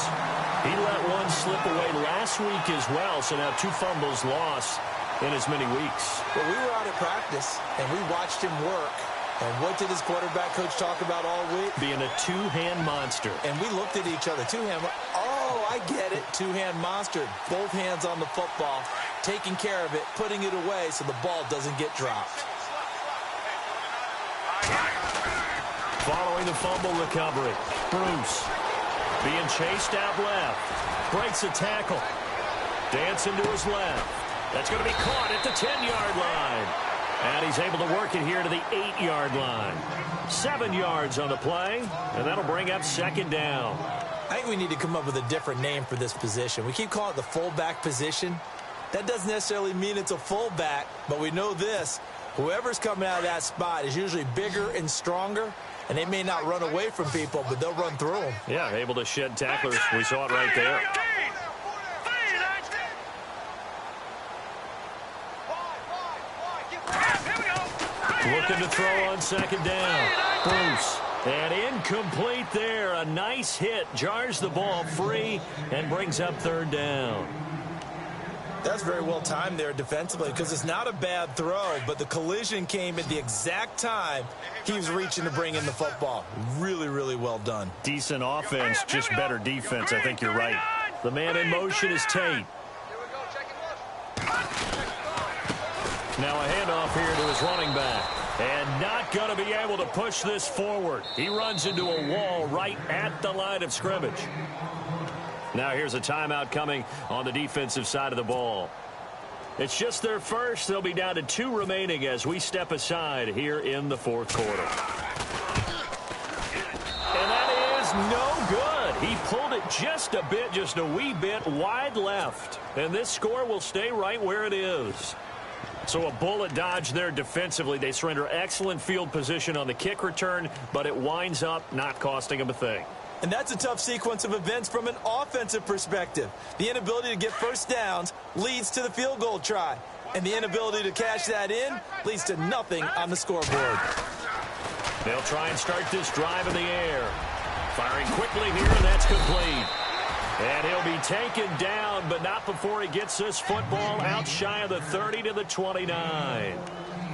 He let one slip away last week as well, so now 2 fumbles lost in as many weeks. Well, we were out at practice, and we watched him work. And what did his quarterback coach talk about all week? Being a 2-hand monster. And we looked at each other. 2-hand. Oh, I get it. 2-hand monster. Both hands on the football, taking care of it, putting it away so the ball doesn't get dropped. Following the fumble recovery, Bruce being chased out left. Breaks a tackle. Dancing to his left. That's going to be caught at the 10-yard line. And he's able to work it here to the 8-yard line. 7 yards on the play, and that'll bring up second down. I think we need to come up with a different name for this position. We keep calling it the fullback position. That doesn't necessarily mean it's a fullback, but we know this. Whoever's coming out of that spot is usually bigger and stronger, and they may not run away from people, but they'll run through them. Yeah, able to shed tacklers. We saw it right there. Looking to throw on second down. Bruce. And incomplete there. A nice hit. Jars the ball free and brings up third down. That's very well timed there defensively because it's not a bad throw, but the collision came at the exact time he was reaching to bring in the football. Really, really well done. Decent offense, just better defense. I think you're right. The man in motion is Tate. Now a handoff here to his running back. And not going to be able to push this forward. He runs into a wall right at the line of scrimmage. Now here's a timeout coming on the defensive side of the ball. It's just their first. They'll be down to 2 remaining as we step aside here in the fourth quarter. And that is no good. He pulled it just a bit, just a wee bit wide left. And this score will stay right where it is. So a bullet dodge there defensively. They surrender excellent field position on the kick return, but it winds up not costing them a thing. And that's a tough sequence of events from an offensive perspective. The inability to get first downs leads to the field goal try. And the inability to cash that in leads to nothing on the scoreboard. They'll try and start this drive in the air. Firing quickly here, and that's complete. And he'll be taken down, but not before he gets this football out shy of the 30 to the 29.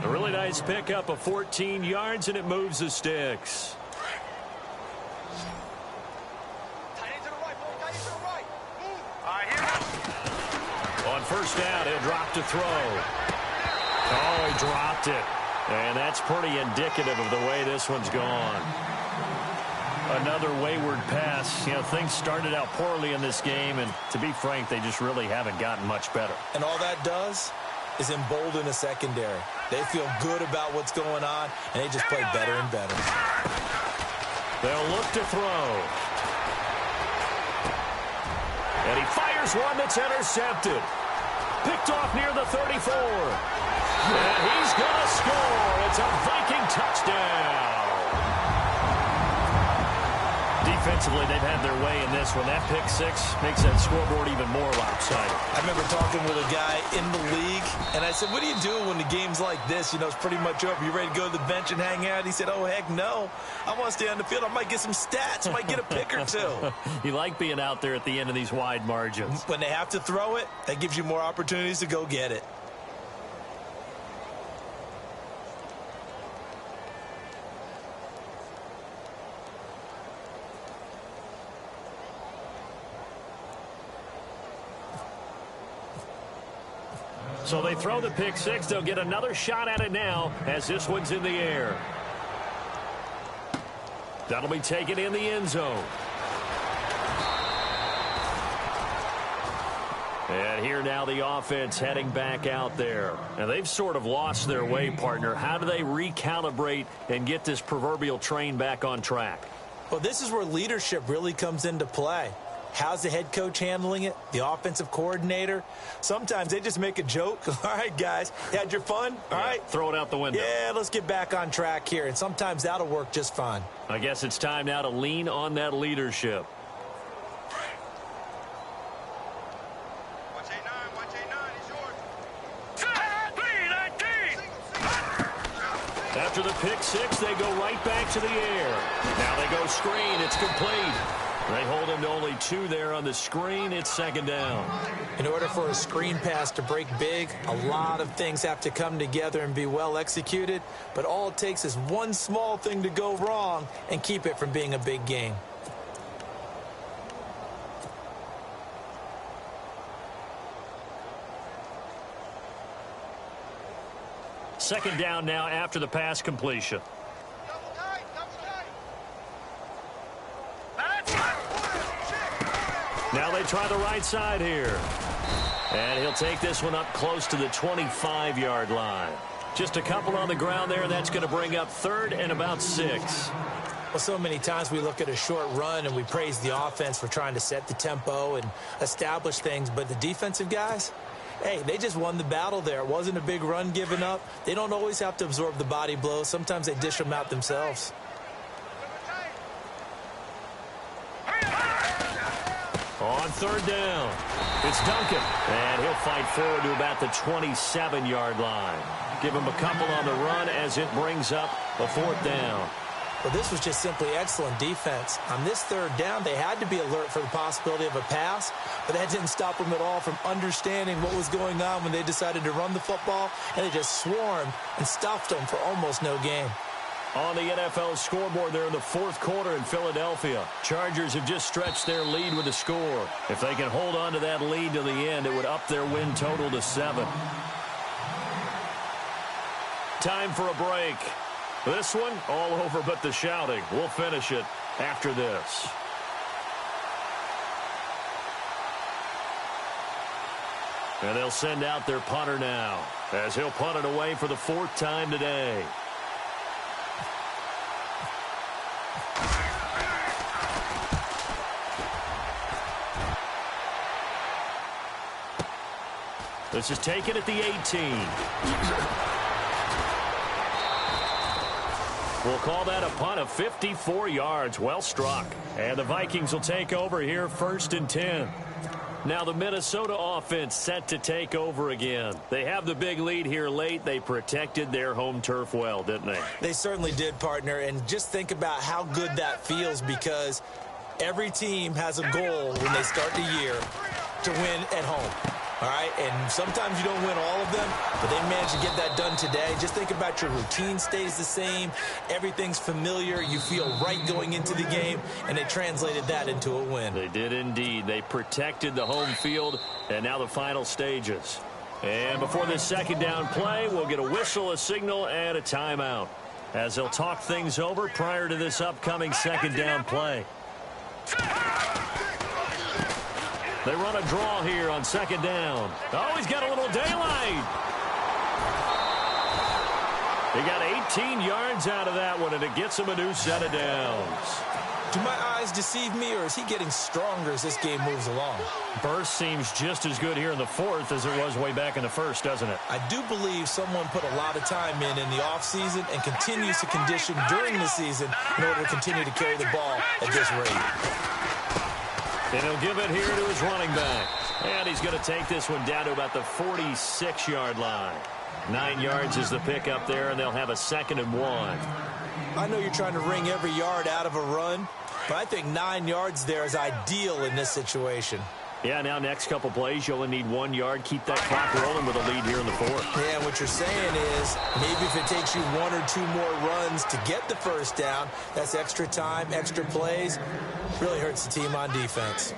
A really nice pickup of 14 yards, and it moves the sticks. On first down, he'll drop to throw. Oh, he dropped it. And that's pretty indicative of the way this one's gone. Another wayward pass. You know, things started out poorly in this game, and to be frank, they just really haven't gotten much better. And all that does is embolden a secondary. They feel good about what's going on, and they just play better and better. They'll look to throw. And he fires one that's intercepted. Picked off near the 34. And he's going to score. It's a Viking touchdown. Defensively, they've had their way in this one. That pick six makes that scoreboard even more lopsided. I remember talking with a guy in the league, and I said, what do you do when the game's like this? You know, it's pretty much over. You ready to go to the bench and hang out? He said, oh, heck no. I want to stay on the field. I might get some stats. I might get a pick or two. You like being out there at the end of these wide margins. When they have to throw it, that gives you more opportunities to go get it. So they throw the pick six. They'll get another shot at it now as this one's in the air. That'll be taken in the end zone. And here now the offense heading back out there. And they've sort of lost their way, partner. How do they recalibrate and get this proverbial train back on track? Well, this is where leadership really comes into play. How's the head coach handling it? The offensive coordinator? Sometimes they just make a joke. All right, guys, you had your fun? All right. Throw it out the window. Yeah, let's get back on track here. And sometimes that'll work just fine. I guess it's time now to lean on that leadership. After the pick six, they go right back to the air. Now they go screen. It's complete. They hold him to only 2 there on the screen. It's second down. In order for a screen pass to break big, a lot of things have to come together and be well executed. But all it takes is one small thing to go wrong and keep it from being a big game. Second down now after the pass completion. Now they try the right side here. And he'll take this one up close to the 25-yard line. Just a couple on the ground there, and that's going to bring up 3rd and about 6. Well, so many times we look at a short run and we praise the offense for trying to set the tempo and establish things, but the defensive guys, hey, they just won the battle there. It wasn't a big run given up. They don't always have to absorb the body blows. Sometimes they dish them out themselves. On 3rd down, it's Duncan, and he'll fight forward to about the 27-yard line. Give him a couple on the run as it brings up a 4th down. Well, this was just simply excellent defense. On this 3rd down, they had to be alert for the possibility of a pass, but that didn't stop them at all from understanding what was going on when they decided to run the football, and they just swarmed and stuffed them for almost no gain. On the NFL scoreboard there in the 4th quarter in Philadelphia, Chargers have just stretched their lead with a score. If they can hold on to that lead to the end, it would up their win total to 7. Time for a break. This one, all over but the shouting. We'll finish it after this. And they'll send out their punter now, as he'll punt it away for the 4th time today. This is taken at the 18. We'll call that a punt of 54 yards. Well struck. And the Vikings will take over here 1st and 10. Now the Minnesota offense set to take over again. They have the big lead here late. They protected their home turf well, didn't they? They certainly did, partner. And just think about how good that feels, because every team has a goal when they start the year to win at home. All right, and sometimes you don't win all of them, but they managed to get that done today. Just think about your routine stays the same. Everything's familiar. You feel right going into the game, and they translated that into a win. They did indeed. They protected the home field, and now the final stages. And before this 2nd down play, we'll get a whistle, a signal, and a timeout, as they'll talk things over prior to this upcoming 2nd down play. They run a draw here on 2nd down. Oh, he's got a little daylight. He got 18 yards out of that one, and it gets him a new set of downs. Do my eyes deceive me, or is he getting stronger as this game moves along? Burst seems just as good here in the 4th as it was way back in the 1st, doesn't it? I do believe someone put a lot of time in the offseason and continues to condition during the season in order to continue to carry the ball at this rate. And he'll give it here to his running back. And he's going to take this one down to about the 46-yard line. 9 yards is the pickup there, and they'll have a 2nd and 1. I know you're trying to wring every yard out of a run, but I think 9 yards there is ideal in this situation. Yeah, now next couple plays, you only need 1 yard. Keep that clock rolling with a lead here in the 4th. Yeah, what you're saying is maybe if it takes you 1 or 2 more runs to get the 1st down, that's extra time, extra plays. Really hurts the team on defense.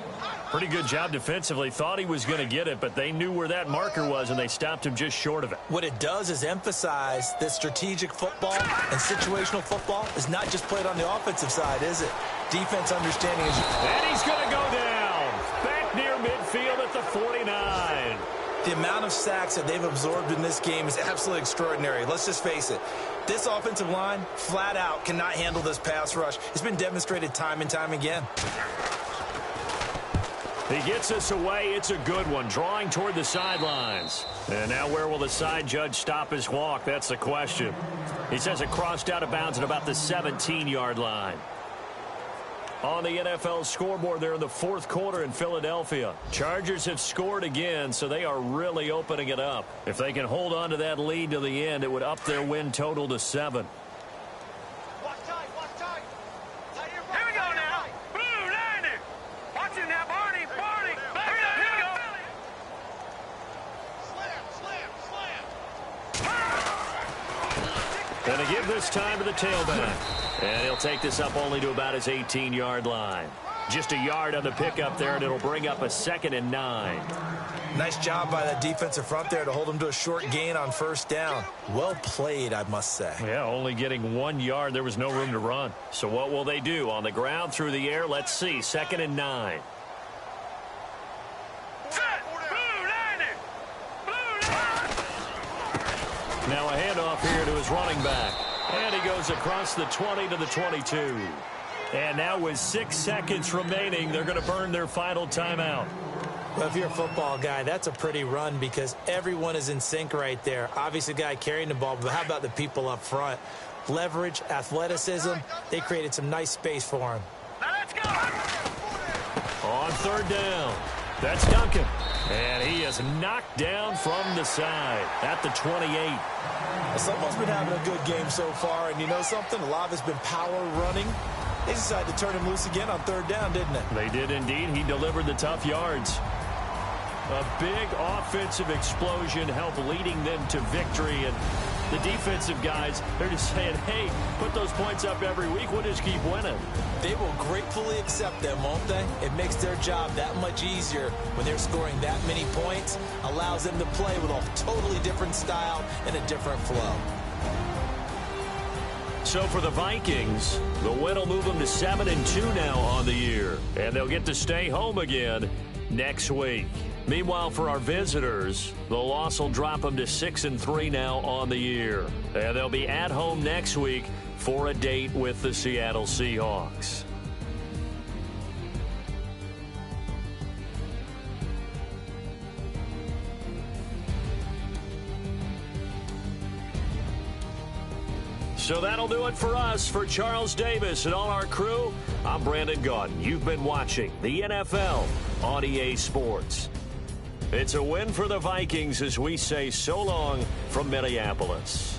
Pretty good job defensively. Thought he was going to get it, but they knew where that marker was, and they stopped him just short of it. What it does is emphasize that strategic football and situational football is not just played on the offensive side, is it? Defense understanding is... And he's going to go down. Back near midfield at the 49. The amount of sacks that they've absorbed in this game is absolutely extraordinary. Let's just face it. This offensive line, flat out, cannot handle this pass rush. It's been demonstrated time and time again. He gets us away. It's a good one, drawing toward the sidelines. And now where will the side judge stop his walk? That's the question. He says it crossed out of bounds at about the 17-yard line. On the NFL scoreboard there in the 4th quarter in Philadelphia, Chargers have scored again, so they are really opening it up. If they can hold on to that lead to the end, it would up their win total to 7. Watch tight, watch tight. Here we go now. Blue 90. Watch it now, Barney. Back up, here we go. Slam. And they give this time to the tailback. And he'll take this up only to about his 18-yard line. Just a yard on the pickup there, and it'll bring up a 2nd and 9. Nice job by that defensive front there to hold him to a short gain on 1st down. Well played, I must say. Yeah, only getting 1 yard. There was no room to run. So what will they do? On the ground, through the air? Let's see. 2nd and 9. Now a handoff here to his running back. And he goes across the 20 to the 22. And now with 6 seconds remaining, they're going to burn their final timeout. Well, if you're a football guy, that's a pretty run because everyone is in sync right there. Obviously, the guy carrying the ball, but how about the people up front? Leverage, athleticism, they created some nice space for him. Now let's go. On third down, that's Duncan. And he is knocked down from the side at the 28. Someone's been having a good game so far, and you know something? A lot of it's been power running. They decided to turn him loose again on third down, didn't they? They did indeed. He delivered the tough yards. A big offensive explosion helped leading them to victory. And the defensive guys, they're just saying, hey, put those points up every week. We'll just keep winning. They will gratefully accept them, won't they? It makes their job that much easier when they're scoring that many points. Allows them to play with a totally different style and a different flow. So for the Vikings, the win will move them to 7-2 now on the year. And they'll get to stay home again next week. Meanwhile, for our visitors, the loss will drop them to 6-3 now on the year. And they'll be at home next week for a date with the Seattle Seahawks. So that'll do it for us. For Charles Davis and all our crew, I'm Brandon Gaudin. You've been watching the NFL on EA Sports. It's a win for the Vikings as we say so long from Minneapolis.